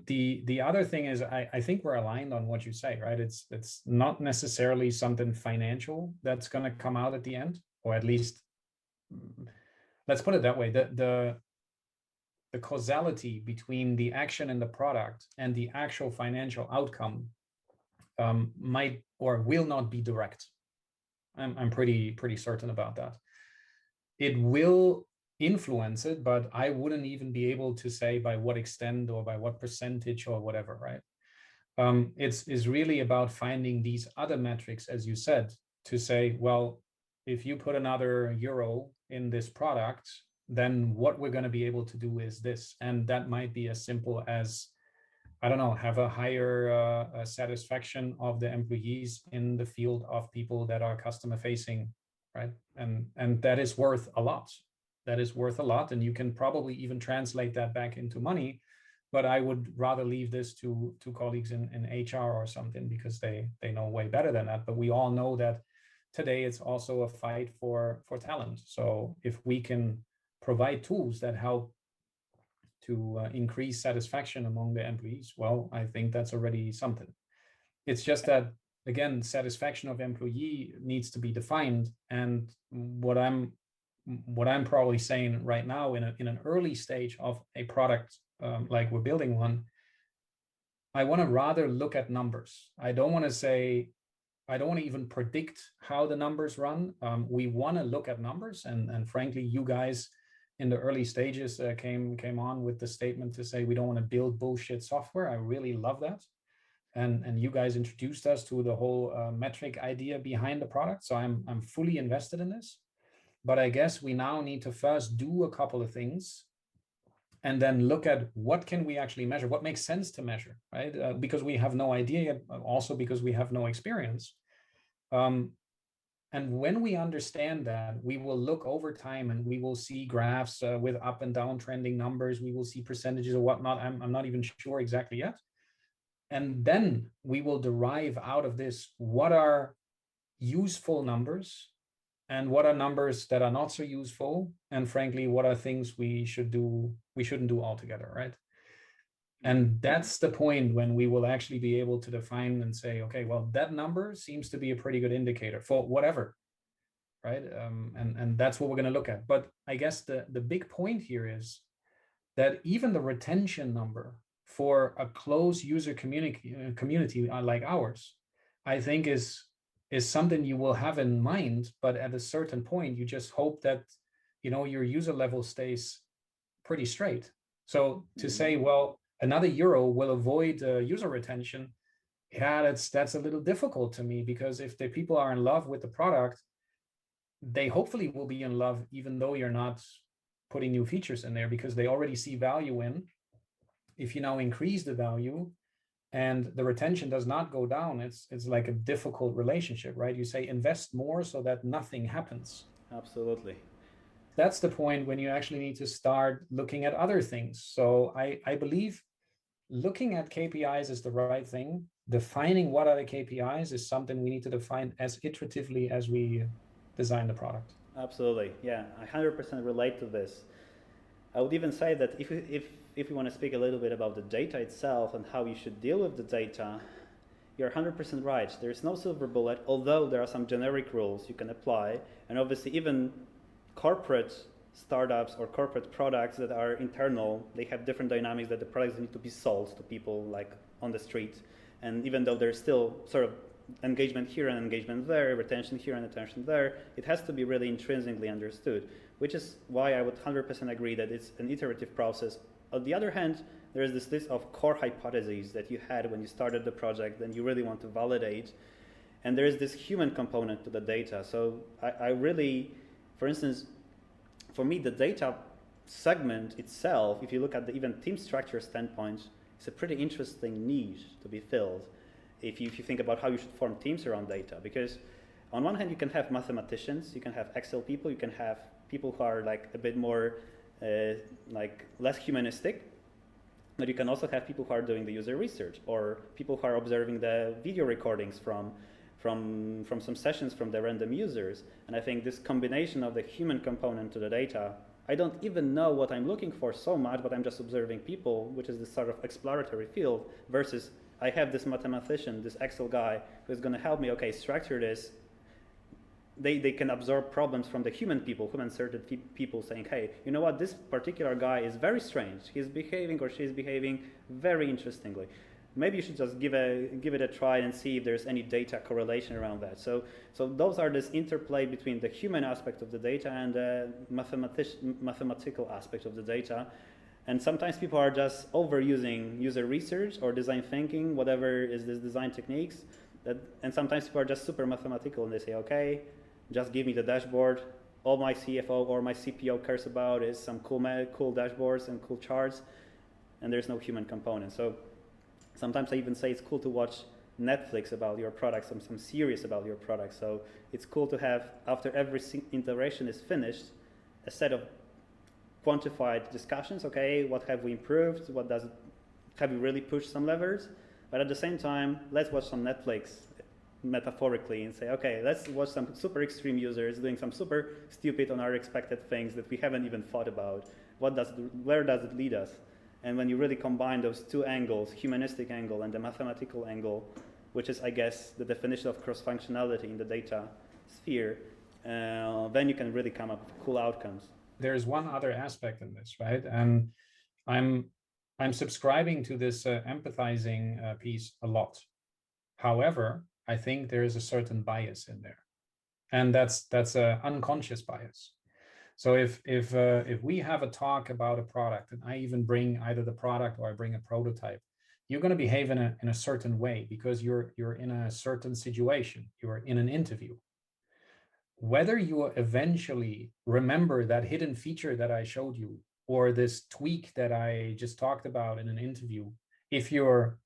The other thing is I think we're aligned on what you say, right? It's not necessarily something financial that's going to come out at the end, or at least let's put it that way. The causality between the action in the product and the actual financial outcome might or will not be direct. I'm pretty certain about that. It will influence it, but I wouldn't even be able to say by what extent or by what percentage or whatever, right? It's really about finding these other metrics, as you said, to say, well, if you put another euro in this product, then what we're going to be able to do is this. And that might be as simple as, I don't know, have a higher satisfaction of the employees in the field of people that are customer facing, right? And that is worth a lot. That is worth a lot. And you can probably even translate that back into money. But I would rather leave this to colleagues in HR or something, because they know way better than that. But we all know that today it's also a fight for talent. So if we can provide tools that help to increase satisfaction among the employees, well, I think that's already something. It's just that, again, satisfaction of employee needs to be defined. And what I'm what I'm probably saying right now in an early stage of a product, like we're building one, I want to rather look at numbers. I don't want to even predict how the numbers run. We want to look at numbers, and frankly, you guys in the early stages came on with the statement to say we don't want to build bullshit software. I really love that, and you guys introduced us to the whole metric idea behind the product. So I'm fully invested in this. But I guess we now need to first do a couple of things and then look at what can we actually measure, what makes sense to measure, right? Because we have no idea yet, also because we have no experience. And when we understand that, we will look over time and we will see graphs with up and down trending numbers. We will see percentages or whatnot. I'm not even sure exactly yet. And then we will derive out of this what are useful numbers and what are numbers that are not so useful, and frankly what are things we shouldn't do altogether, right? And that's the point when we will actually be able to define and say, okay, well, that number seems to be a pretty good indicator for whatever, right? And that's what we're going to look at. But I guess the big point here is that even the retention number for a closed user community like ours, I think is something you will have in mind, but at a certain point, you just hope that, your user level stays pretty straight. So to say, well, another euro will avoid user retention, yeah, that's a little difficult to me, because if the people are in love with the product, they hopefully will be in love, even though you're not putting new features in there, because they already see value in. If you now increase the value, and the retention does not go down, it's like a difficult relationship, right? You say invest more so that nothing happens. Absolutely. That's the point when you actually need to start looking at other things. So I believe looking at KPIs is the right thing. Defining what are the KPIs is something we need to define as iteratively as we design the product. Absolutely. Yeah, I 100% relate to this. I would even say that if we want to speak a little bit about the data itself and how you should deal with the data, you're 100% right. There's no silver bullet, although there are some generic rules you can apply. And obviously even corporate startups or corporate products that are internal, they have different dynamics that the products need to be sold to people like on the street. And even though there's still sort of engagement here and engagement there, retention here and retention there, it has to be really intrinsically understood, which is why I would 100% agree that it's an iterative process. On the other hand, there is this list of core hypotheses that you had when you started the project and you really want to validate. And there is this human component to the data. So I really, for instance, for me, the data segment itself, if you look at the even team structure standpoint, it's a pretty interesting niche to be filled. If you think about how you should form teams around data, because on one hand you can have mathematicians, you can have Excel people, you can have people who are like a bit more like less humanistic, but you can also have people who are doing the user research, or people who are observing the video recordings from some sessions from the random users. And I think this combination of the human component to the data, I don't even know what I'm looking for so much, but I'm just observing people, which is this sort of exploratory field, versus I have this mathematician, this Excel guy, who's going to help me, okay, structure this. They can absorb problems from the human-centered people saying, hey, you know what, this particular guy is very strange. He's behaving or she's behaving very interestingly. Maybe you should just give it a try and see if there's any data correlation around that. So those are this interplay between the human aspect of the data and the mathematical aspect of the data. And sometimes people are just overusing user research or design thinking, whatever is this design techniques. And sometimes people are just super mathematical and they say, okay, just give me the dashboard. All my CFO or my CPO cares about is some cool dashboards and cool charts, and there's no human component. So sometimes I even say it's cool to watch Netflix about your product, some series about your product. So it's cool to have, after every iteration is finished, a set of quantified discussions. Okay, what have we improved? Have we really pushed some levers? But at the same time, let's watch some Netflix metaphorically and say, okay, let's watch some super extreme users doing some super stupid or unexpected things that we haven't even thought about. Where does it lead us? And when you really combine those two angles, humanistic angle and the mathematical angle, which is, I guess, the definition of cross-functionality in the data sphere, then you can really come up with cool outcomes. There's one other aspect in this, right? And I'm subscribing to this empathizing piece a lot. However, I think there is a certain bias in there, and that's an unconscious bias. So if we have a talk about a product, and I even bring either the product or I bring a prototype, you're going to behave in a certain way because you're in a certain situation. You're in an interview. Whether you eventually remember that hidden feature that I showed you or this tweak that I just talked about in an interview, if you're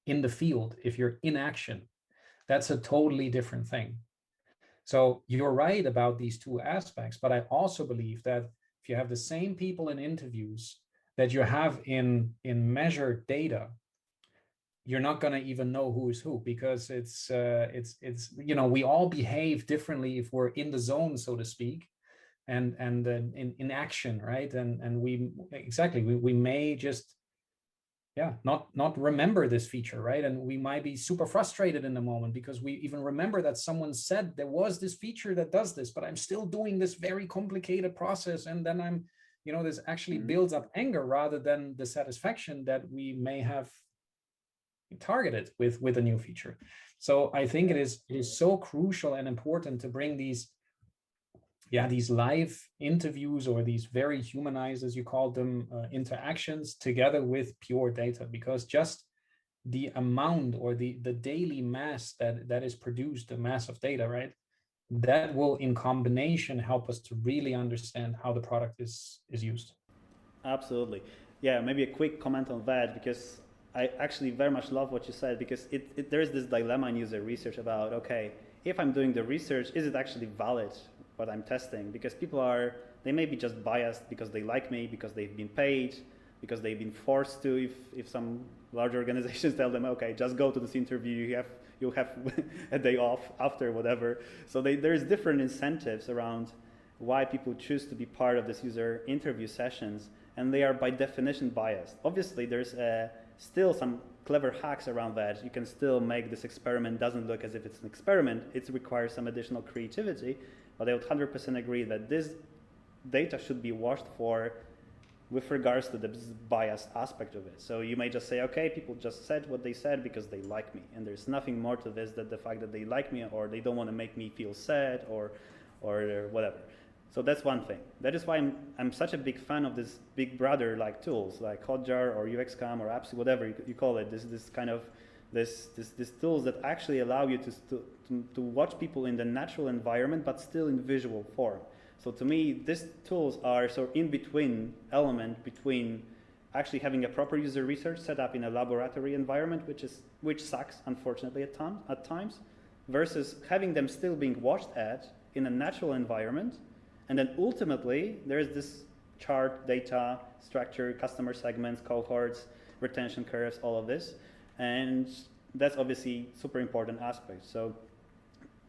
in the field, if you're in action, that's a totally different thing. So you're right about these two aspects, but I also believe that if you have the same people in interviews that you have in measured data, you're not going to even know who is who, because it's we all behave differently if we're in the zone, so to speak, and in action, right? And we may just not remember this feature, right? And we might be super frustrated in the moment because we even remember that someone said there was this feature that does this, but I'm still doing this very complicated process, and then this actually builds up anger rather than the satisfaction that we may have targeted with a new feature. So I think it is so crucial and important to bring these live interviews, or these very humanized, as you call them, interactions together with pure data, because just the amount or the daily mass that is produced, the mass of data, right, that will in combination help us to really understand how the product is used. Absolutely. Yeah, maybe a quick comment on that, because I actually very much love what you said, because there's this dilemma in user research about, okay, if I'm doing the research, is it actually valid what I'm testing? Because they may be just biased because they like me, because they've been paid, because they've been forced to, if some large organizations tell them, okay, just go to this interview, you'll have a day off after, whatever. So there's different incentives around why people choose to be part of this user interview sessions, and they are by definition biased. Obviously, there's still some clever hacks around that. You can still make this experiment doesn't look as if it's an experiment. It requires some additional creativity, but I would 100% agree that this data should be washed for with regards to the bias aspect of it. So you may just say, okay, people just said what they said because they like me, and there's nothing more to this than the fact that they like me, or they don't want to make me feel sad, or whatever. So that's one thing. That is why I'm such a big fan of this big brother like tools like Hotjar or UXCam or Apps, whatever you call it. This kind of this tools that actually allow you to watch people in the natural environment but still in visual form. So to me, these tools are sort of in between element between actually having a proper user research set up in a laboratory environment, which sucks unfortunately at times, versus having them still being watched at in a natural environment. And then ultimately, there's this chart, data, structure, customer segments, cohorts, retention curves, all of this. And that's obviously super important aspect. So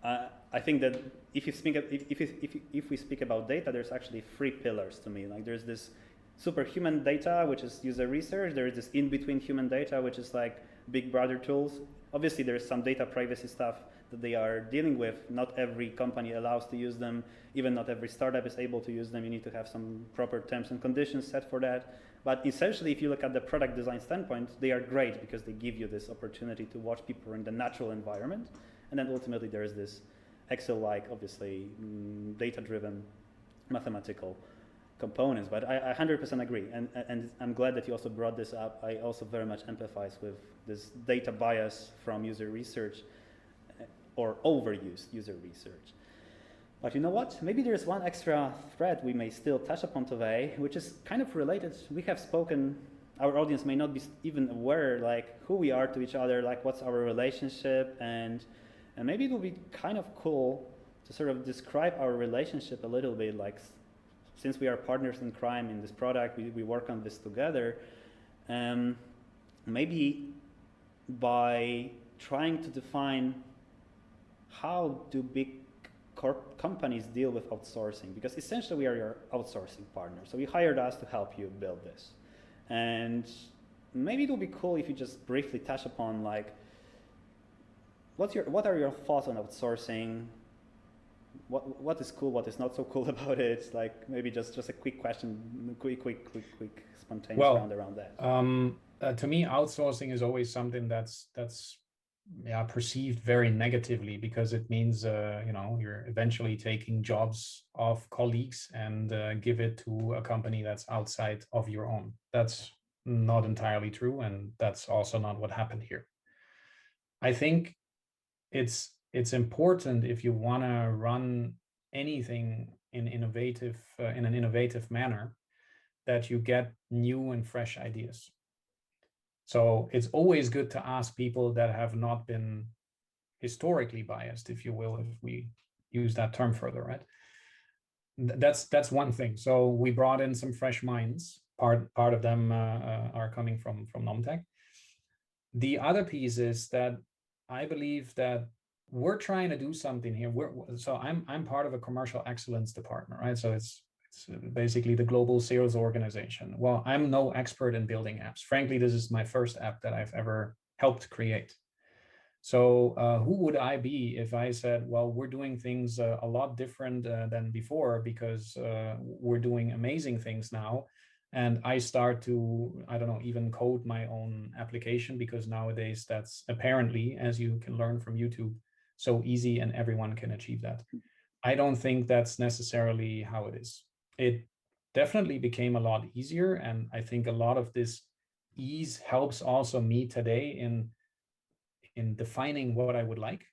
I think that if we speak about data, there's actually three pillars to me. Like there's this superhuman data, which is user research. There is this in-between human data, which is like big brother tools. Obviously, there's some data privacy stuff that they are dealing with. Not every company allows to use them. Even not every startup is able to use them. You need to have some proper terms and conditions set for that. But essentially, if you look at the product design standpoint, they are great because they give you this opportunity to watch people in the natural environment. And then ultimately, there is this Excel-like, obviously, data-driven mathematical components. But I 100% agree. And I'm glad that you also brought this up. I also very much empathize with this data bias from user research or overused user research. But you know what? Maybe there's one extra thread we may still touch upon today, which is kind of related. We have spoken, our audience may not be even aware like who we are to each other, like what's our relationship, and maybe it will be kind of cool to sort of describe our relationship a little bit, like since we are partners in crime in this product, we work on this together, maybe by trying to define how do big companies deal with outsourcing, because essentially we are your outsourcing partner. So you hired us to help you build this. And maybe it would be cool if you just briefly touch upon like, what are your thoughts on outsourcing? what is cool, what is not so cool about it? Like maybe just a quick question, quick spontaneous round around that. To me, outsourcing is always something that's perceived very negatively, because it means you're eventually taking jobs of colleagues and give it to a company that's outside of your own. That's not entirely true, and that's also not what happened here. I think it's important, if you want to run anything in an innovative manner, that you get new and fresh ideas. So it's always good to ask people that have not been historically biased, if you will, if we use that term further, right? That's one thing. So we brought in some fresh minds. Part of them are coming from Nomtek. The other piece is that I believe that we're trying to do something here. So I'm part of a commercial excellence department, right? So it's basically the global sales organization. Well, I'm no expert in building apps. Frankly, this is my first app that I've ever helped create. So who would I be if I said, well, we're doing things a lot different than before, because we're doing amazing things now. And I start to, I don't know, even code my own application, because nowadays that's apparently, as you can learn from YouTube, so easy and everyone can achieve that. I don't think that's necessarily how it is. It definitely became a lot easier. And I think a lot of this ease helps also me today in defining what I would like,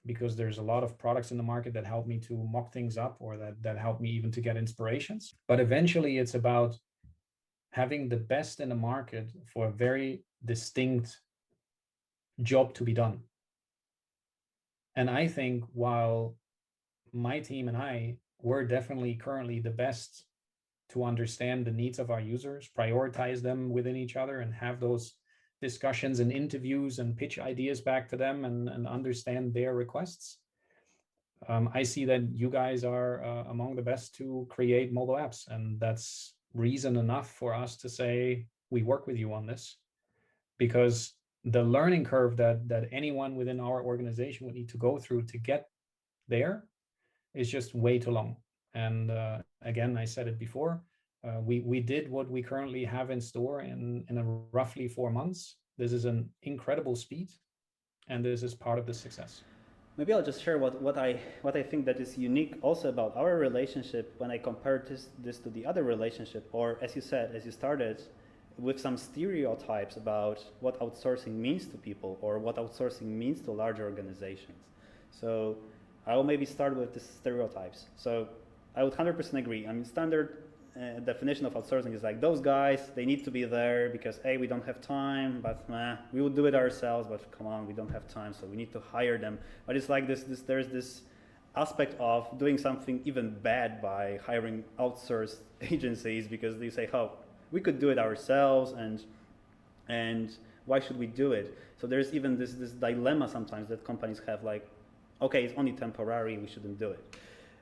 because there's a lot of products in the market that help me to mock things up, or that help me even to get inspirations. But eventually it's about having the best in the market for a very distinct job to be done. And I think while my team and I, we're definitely currently the best to understand the needs of our users, prioritize them within each other, and have those discussions and interviews and pitch ideas back to them and understand their requests. I see that you guys are among the best to create mobile apps, and that's reason enough for us to say we work with you on this, because the learning curve that anyone within our organization would need to go through to get there is just way too long. And again, I said it before, we did what we currently have in store in a roughly 4 months. This is an incredible speed, and this is part of the success. Maybe I'll just share what I think that is unique also about our relationship when I compare this to the other relationship, or as you said, as you started, with some stereotypes about what outsourcing means to people, or what outsourcing means to larger organizations. So I will maybe start with the stereotypes. So I would 100% agree. I mean, standard definition of outsourcing is like, those guys, they need to be there because A, we don't have time, but we would do it ourselves, but come on, we don't have time, so we need to hire them. But it's like there's this aspect of doing something even bad by hiring outsourced agencies, because they say, oh, we could do it ourselves, and why should we do it? So there's even this dilemma sometimes that companies have, like, okay, it's only temporary, we shouldn't do it.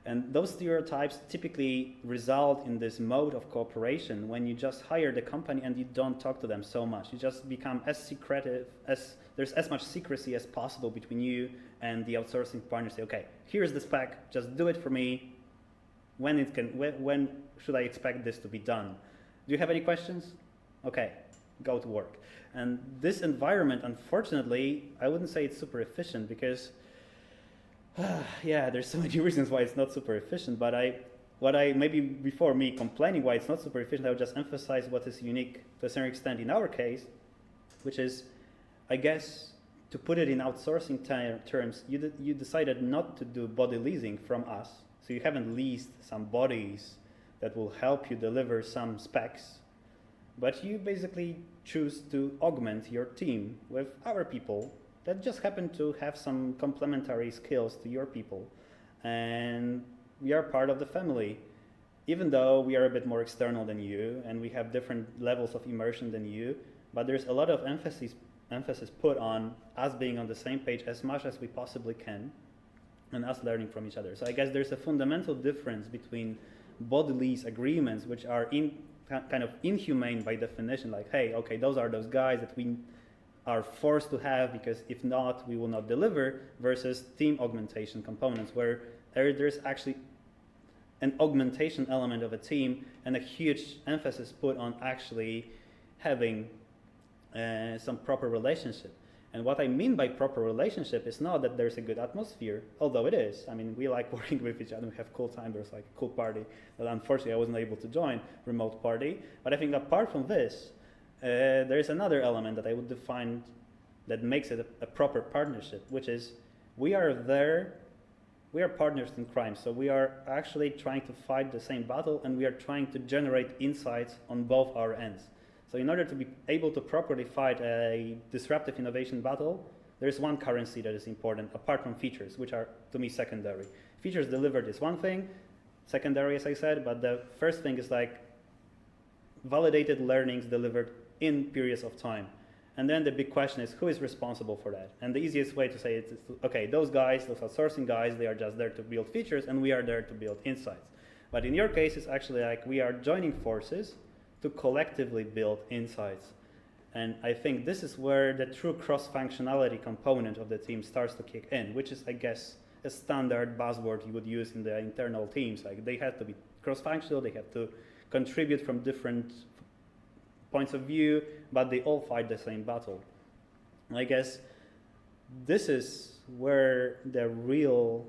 And those stereotypes typically result in this mode of cooperation when you just hire the company and you don't talk to them so much. You just become as secretive, there's as much secrecy as possible between you and the outsourcing partner. Say, okay, here's the spec, just do it for me. When should I expect this to be done? Do you have any questions? Okay, go to work. And this environment, unfortunately, I wouldn't say it's super efficient, because yeah, there's so many reasons why it's not super efficient, but maybe before me complaining why it's not super efficient, I would just emphasize what is unique to a certain extent in our case, which is, I guess, to put it in outsourcing terms, you decided not to do body leasing from us. So you haven't leased some bodies that will help you deliver some specs, but you basically choose to augment your team with our people that just happen to have some complementary skills to your people. And we are part of the family. Even though we are a bit more external than you, and we have different levels of immersion than you, but there's a lot of emphasis put on us being on the same page as much as we possibly can, and us learning from each other. So I guess there's a fundamental difference between body lease agreements, which are kind of inhumane by definition, like, hey, okay, those are those guys that we are forced to have, because if not, we will not deliver, versus team augmentation components, where there's actually an augmentation element of a team and a huge emphasis put on actually having some proper relationship. And what I mean by proper relationship is not that there's a good atmosphere, although it is. I mean, we like working with each other. We have cool time. There's like a cool party that unfortunately I wasn't able to join, remote party. But I think apart from this, there is another element that I would define that makes it a proper partnership, which is we are partners in crime. So we are actually trying to fight the same battle, and we are trying to generate insights on both our ends. So in order to be able to properly fight a disruptive innovation battle, there is one currency that is important, apart from features, which are, to me, secondary. Features delivered is one thing, secondary, as I said, but the first thing is like validated learnings delivered in periods of time. And then the big question is, who is responsible for that? And the easiest way to say it is, okay, those guys, those outsourcing guys, they are just there to build features, and we are there to build insights. But in your case, it's actually like we are joining forces to collectively build insights. And I think this is where the true cross-functionality component of the team starts to kick in, which is, I guess, a standard buzzword you would use in the internal teams. Like, they have to be cross-functional, they have to contribute from different points of view, but they all fight the same battle. I guess this is where the real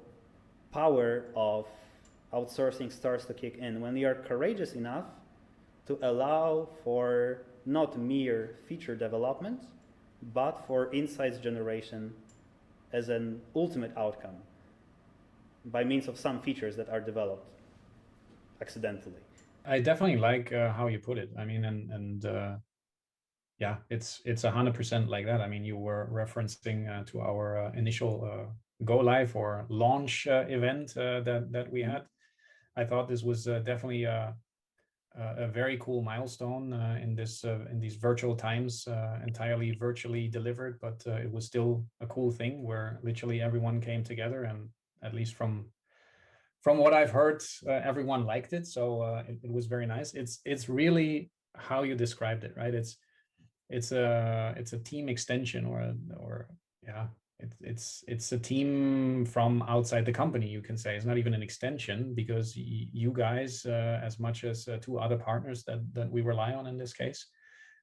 power of outsourcing starts to kick in, when you are courageous enough to allow for not mere feature development, but for insights generation as an ultimate outcome by means of some features that are developed accidentally. I definitely like how you put it. I mean, yeah, it's 100% like that. I mean, you were referencing to our initial go live or launch event that we had. I thought this was definitely a very cool milestone in these virtual times, entirely virtually delivered, but it was still a cool thing where literally everyone came together, and at least from what I've heard, everyone liked it. So it was very nice. It's really how you described it, right? It's a team extension, or yeah, it's a team from outside the company, you can say. It's not even an extension, because you guys, as much as two other partners that we rely on in this case,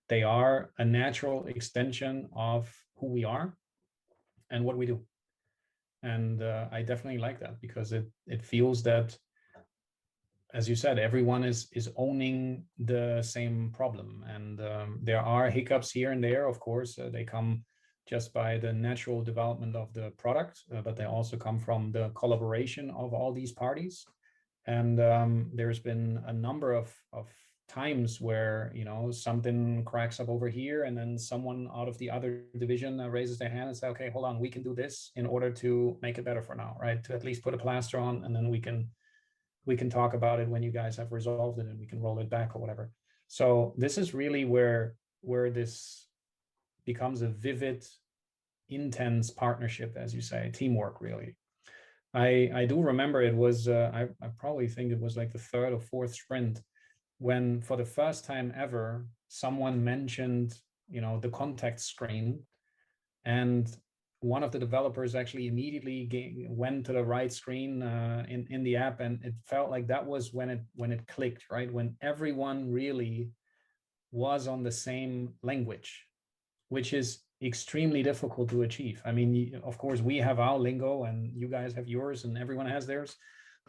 they are a natural extension of who we are and what we do. And I definitely like that, because it feels that, as you said, everyone is owning the same problem. And there are hiccups here and there, of course. They come just by the natural development of the product, but they also come from the collaboration of all these parties. And there's been a number of times where, you know, something cracks up over here, and then someone out of the other division raises their hand and say, okay, hold on, we can do this in order to make it better for now, right? To at least put a plaster on, and then we can talk about it when you guys have resolved it, and we can roll it back or whatever. So this is really where this becomes a vivid, intense partnership, as you say, teamwork, really. I do remember it was, I probably think it was like the third or fourth sprint, when for the first time ever, someone mentioned, you know, the contact screen, and one of the developers actually immediately went to the right screen in the app, and it felt like that was when it clicked, right? When everyone really was on the same language, which is extremely difficult to achieve. I mean, of course, we have our lingo, and you guys have yours, and everyone has theirs,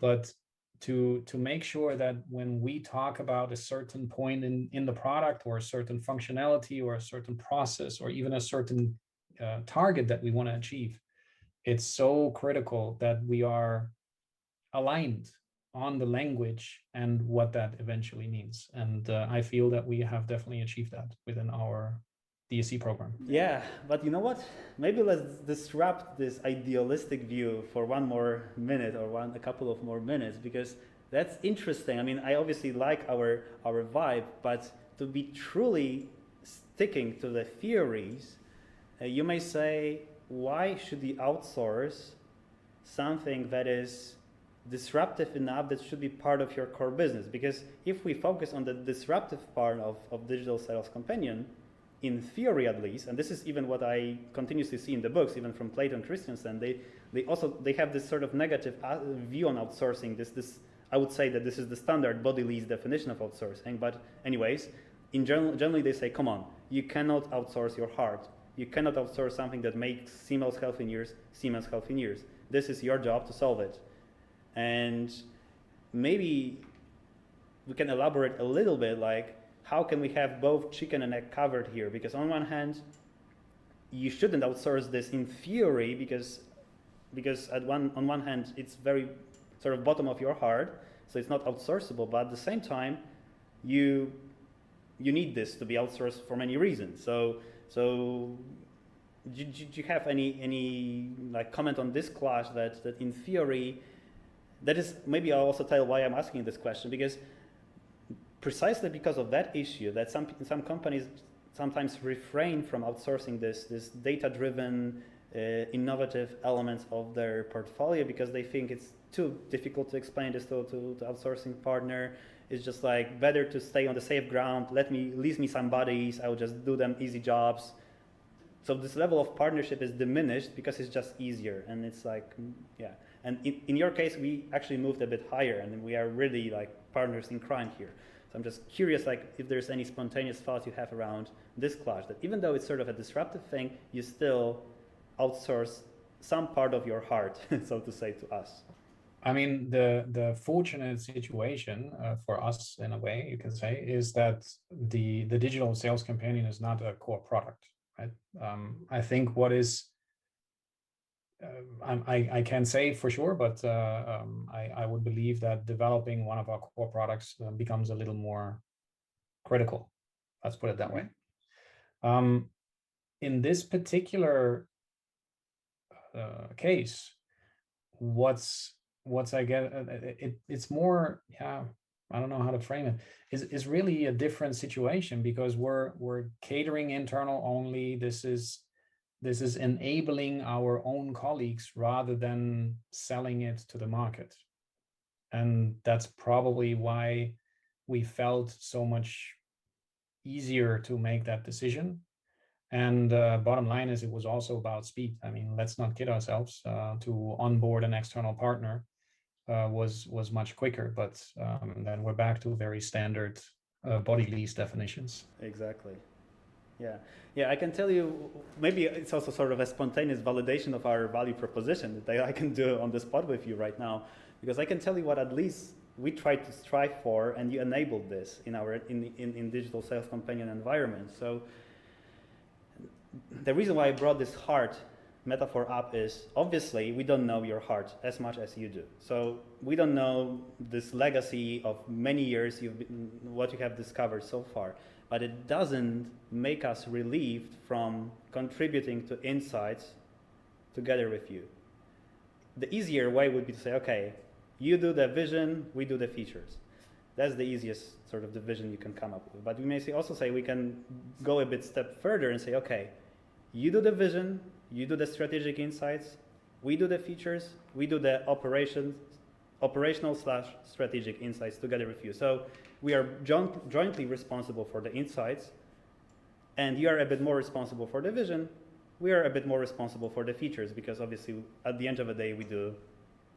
but to make sure that when we talk about a certain point in the product, or a certain functionality, or a certain process, or even a certain target that we want to achieve, it's so critical that we are aligned on the language and what that eventually means. And I feel that we have definitely achieved that within our DSC program. Yeah, but you know what? Maybe let's disrupt this idealistic view for one more minute, or a couple of more minutes, because that's interesting. I mean, I obviously like our vibe, but to be truly sticking to the theories, you may say, why should you outsource something that is disruptive enough that should be part of your core business? Because if we focus on the disruptive part of digital sales companion, in theory at least, and this is even what I continuously see in the books, even from Plato and Christensen, they have this sort of negative view on outsourcing. This I would say that this is the standard body lease definition of outsourcing. But anyways, generally they say, come on, you cannot outsource your heart. You cannot outsource something that makes Siemens Healthineers. This is your job to solve it. And maybe we can elaborate a little bit, like how can we have both chicken and egg covered here? Because on one hand, you shouldn't outsource this in theory because on one hand it's very sort of bottom of your heart, so it's not outsourceable. But at the same time, you need this to be outsourced for many reasons. So do you have any like comment on this clash that in theory, that is, maybe I'll also tell why I'm asking this question, because precisely because of that issue, that some companies sometimes refrain from outsourcing this data-driven, innovative elements of their portfolio because they think it's too difficult to explain this to outsourcing partner. It's just like better to stay on the safe ground. Lease me some bodies. I will just do them easy jobs. So this level of partnership is diminished because it's just easier, and it's like, yeah. And in your case, we actually moved a bit higher, and we are really like partners in crime here. So I'm just curious, like, if there's any spontaneous thoughts you have around this clash, that even though it's sort of a disruptive thing, you still outsource some part of your heart, so to say, to us. I mean, the fortunate situation for us, in a way, you can say, is that the digital sales companion is not a core product, right? I think what is, I can't say for sure, but I would believe that developing one of our core products becomes a little more critical. Let's put it that way. In this particular case, what's I get, it's more, yeah, I don't know how to frame it. Is really a different situation because we're catering internal only. This is enabling our own colleagues rather than selling it to the market, and that's probably why we felt so much easier to make that decision. And bottom line is, it was also about speed. I mean, let's not kid ourselves. To onboard an external partner was much quicker, but then we're back to very standard body lease definitions. Exactly. Yeah. I can tell you, maybe it's also sort of a spontaneous validation of our value proposition that I can do on the spot with you right now, because I can tell you what at least we try to strive for, and you enabled this in digital sales companion environment. So the reason why I brought this heart metaphor up is, obviously we don't know your heart as much as you do. So we don't know this legacy of many years what you have discovered so far, but it doesn't make us relieved from contributing to insights together with you. The easier way would be to say, okay, you do the vision, we do the features. That's the easiest sort of division you can come up with. But we may also say we can go a bit step further and say, okay, you do the vision, you do the strategic insights, we do the features, we do the operational/strategic insights together with you. So we are jointly responsible for the insights, and you are a bit more responsible for the vision. We are a bit more responsible for the features, because obviously at the end of the day we do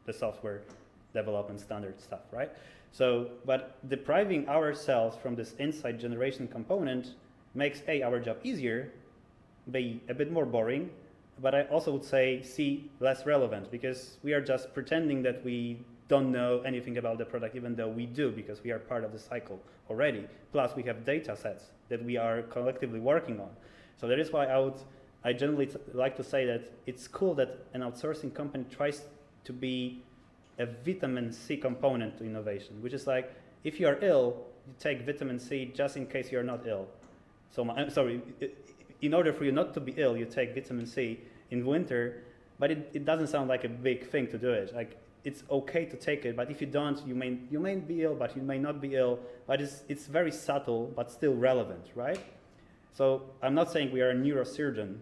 the software development standard stuff, right? So, but depriving ourselves from this insight generation component makes our job easier, B, a bit more boring, but I also would say C, less relevant, because we are just pretending that we don't know anything about the product, even though we do, because we are part of the cycle already. Plus we have data sets that we are collectively working on. So that is why I generally like to say that it's cool that an outsourcing company tries to be a vitamin C component to innovation, which is like, if you are ill, you take vitamin C just in case you're not ill. So in order for you not to be ill, you take vitamin C in winter, but it doesn't sound like a big thing to do it. Like, it's okay to take it, but if you don't, you may be ill, but you may not be ill, but it's very subtle, but still relevant, right? So I'm not saying we are a neurosurgeon.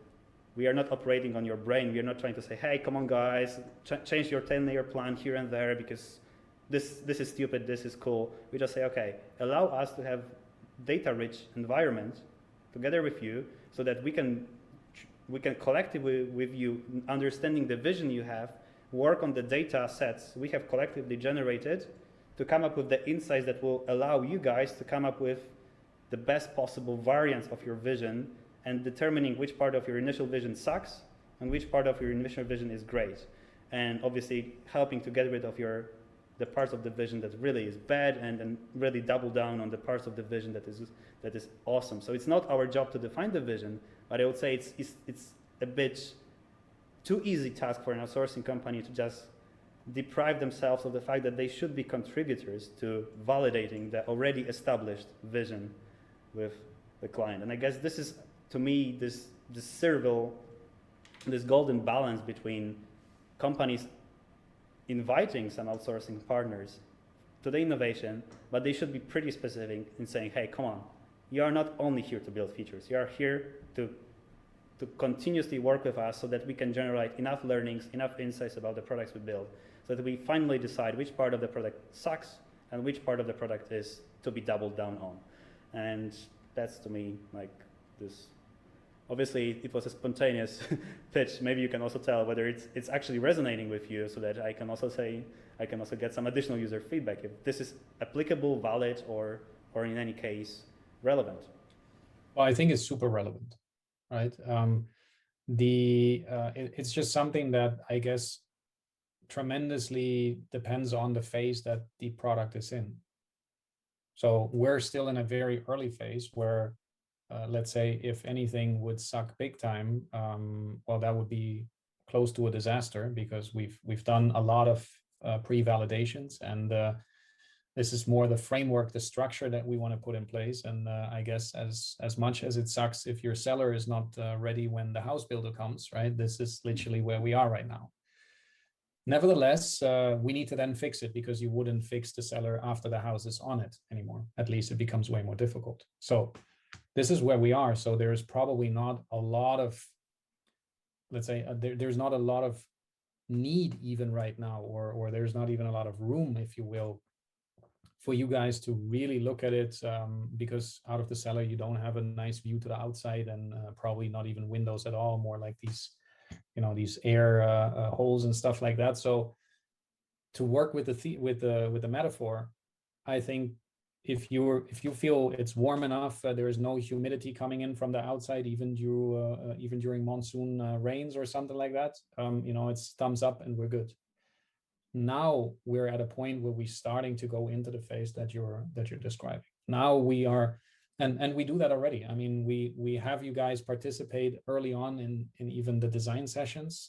We are not operating on your brain. We are not trying to say, hey, come on guys, change your 10-layer plan here and there because this is stupid, this is cool. We just say, okay, allow us to have data-rich environment together with you, so that we can collectively with you, understanding the vision you have, work on the data sets we have collectively generated to come up with the insights that will allow you guys to come up with the best possible variants of your vision, and determining which part of your initial vision sucks and which part of your initial vision is great. And obviously helping to get rid of the parts of the vision that really is bad, and really double down on the parts of the vision that is awesome. So it's not our job to define the vision, but I would say it's a bit too easy task for an outsourcing company to just deprive themselves of the fact that they should be contributors to validating the already established vision with the client. And I guess this is, to me, this golden balance between companies inviting some outsourcing partners to the innovation, but they should be pretty specific in saying, hey, come on, you are not only here to build features, you are here to continuously work with us so that we can generate enough learnings, enough insights about the products we build, so that we finally decide which part of the product sucks and which part of the product is to be doubled down on. And that's, to me, like this. Obviously, it was a spontaneous pitch. Maybe you can also tell whether it's actually resonating with you, so that I can also get some additional user feedback if this is applicable, valid, or in any case relevant. Well, I think it's super relevant, right? It's just something that I guess tremendously depends on the phase that the product is in. So we're still in a very early phase where, let's say, if anything would suck big time, well, that would be close to a disaster, because we've done a lot of pre-validations, and this is more the framework, the structure that we want to put in place. And I guess as much as it sucks if your seller is not ready when the house builder comes, right? This is literally where we are right now. Nevertheless, we need to then fix it, because you wouldn't fix the seller after the house is on it anymore. At least it becomes way more difficult. So this is where we are. So there's probably not a lot of, let's say, there's not a lot of need even right now, or there's not even a lot of room, if you will, for you guys to really look at it, because out of the cellar, you don't have a nice view to the outside, and probably not even windows at all, more like these, these air holes and stuff like that. So to work with the metaphor, I think if you feel it's warm enough, there is no humidity coming in from the outside, even during monsoon rains or something like that, it's thumbs up and we're good. Now we're at a point where we're starting to go into the phase that you're describing. Now we are, and we do that already. I mean, we have you guys participate early on in even the design sessions.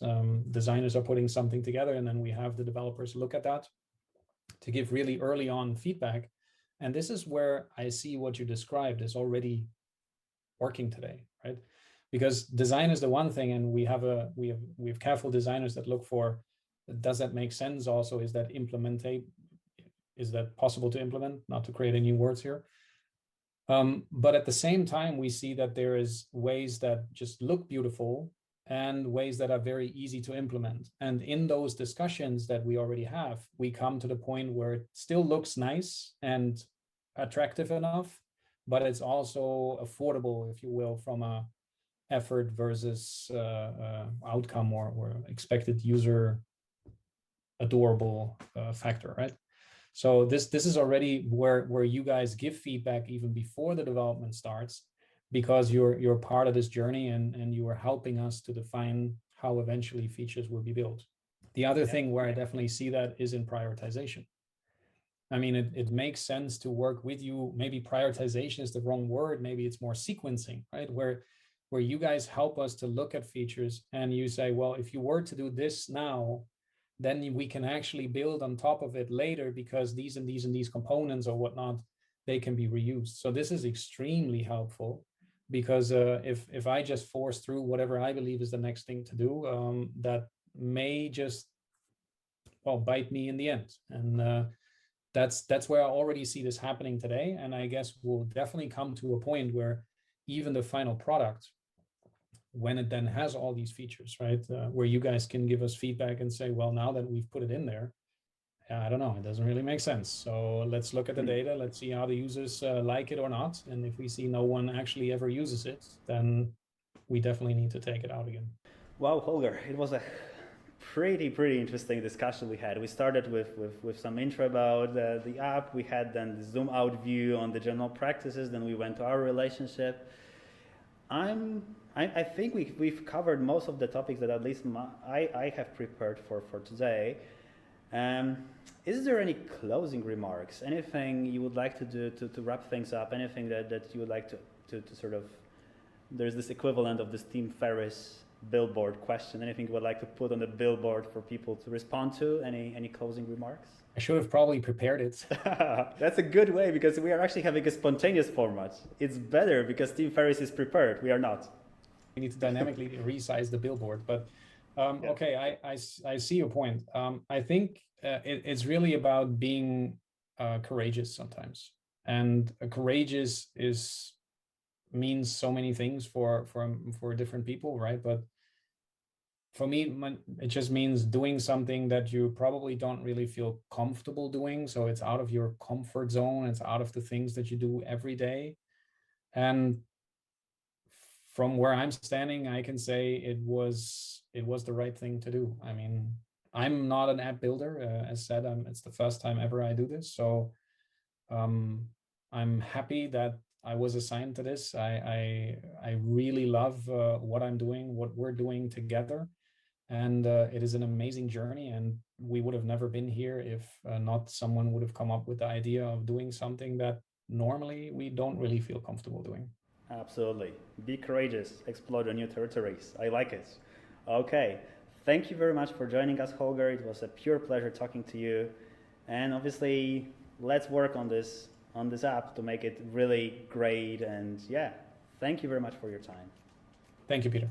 Designers are putting something together, and then we have the developers look at that to give really early on feedback. And this is where I see what you described is already working today, right? Because design is the one thing, and we have careful designers that look for, does that make sense? Also, is that possible to implement? Not to create any words here. But at the same time, we see that there is ways that just look beautiful and ways that are very easy to implement. And in those discussions that we already have, we come to the point where it still looks nice and attractive enough, but it's also affordable, if you will, from a effort versus outcome or expected user adorable factor, right? So this is already where you guys give feedback even before the development starts, because you're part of this journey, and you are helping us to define how eventually features will be built. The other thing where I definitely see that is in prioritization. I mean, it makes sense to work with you. Maybe prioritization is the wrong word. Maybe it's more sequencing, right? Where you guys help us to look at features, and you say, well, if you were to do this now, then we can actually build on top of it later, because these and these and these components or whatnot, they can be reused. So this is extremely helpful, because if I just force through whatever I believe is the next thing to do, that may just, well, bite me in the end. And that's where I already see this happening today. And I guess we'll definitely come to a point where even the final product, when it then has all these features, right, where you guys can give us feedback and say, well, now that we've put it in there, I don't know, it doesn't really make sense. So let's look at the data. Let's see how the users like it or not. And if we see no one actually ever uses it, then we definitely need to take it out again. Wow, Holger, it was a pretty interesting discussion we had. We started with some intro about the app. We had then the zoom out view on the general practices. Then we went to our relationship. I think we've covered most of the topics that at least I have prepared for today. Is there any closing remarks? Anything you would like to do to wrap things up? Anything that you would like to sort of, there's this equivalent of this Tim Ferriss billboard question. Anything you would like to put on the billboard for people to respond to? Any closing remarks? I should have probably prepared it. That's a good way, because we are actually having a spontaneous format. It's better because Tim Ferriss is prepared. We are not. We need to dynamically resize the billboard, but Yeah. okay, I see your point. I think it's really about being courageous sometimes, and courageous means so many things for different people, right? But for me, it just means doing something that you probably don't really feel comfortable doing. So it's out of your comfort zone. It's out of the things that you do every day. And from where I'm standing, I can say it was the right thing to do. I mean, I'm not an app builder. As said, it's the first time ever I do this. So I'm happy that I was assigned to this. I really love what I'm doing, what we're doing together. And it is an amazing journey, and we would have never been here if not someone would have come up with the idea of doing something that normally we don't really feel comfortable doing. Absolutely. Be courageous, explore the new territories. I like it. Okay. Thank you very much for joining us, Holger. It was a pure pleasure talking to you. And obviously, let's work on this app to make it really great. And yeah, thank you very much for your time. Thank you, Peter.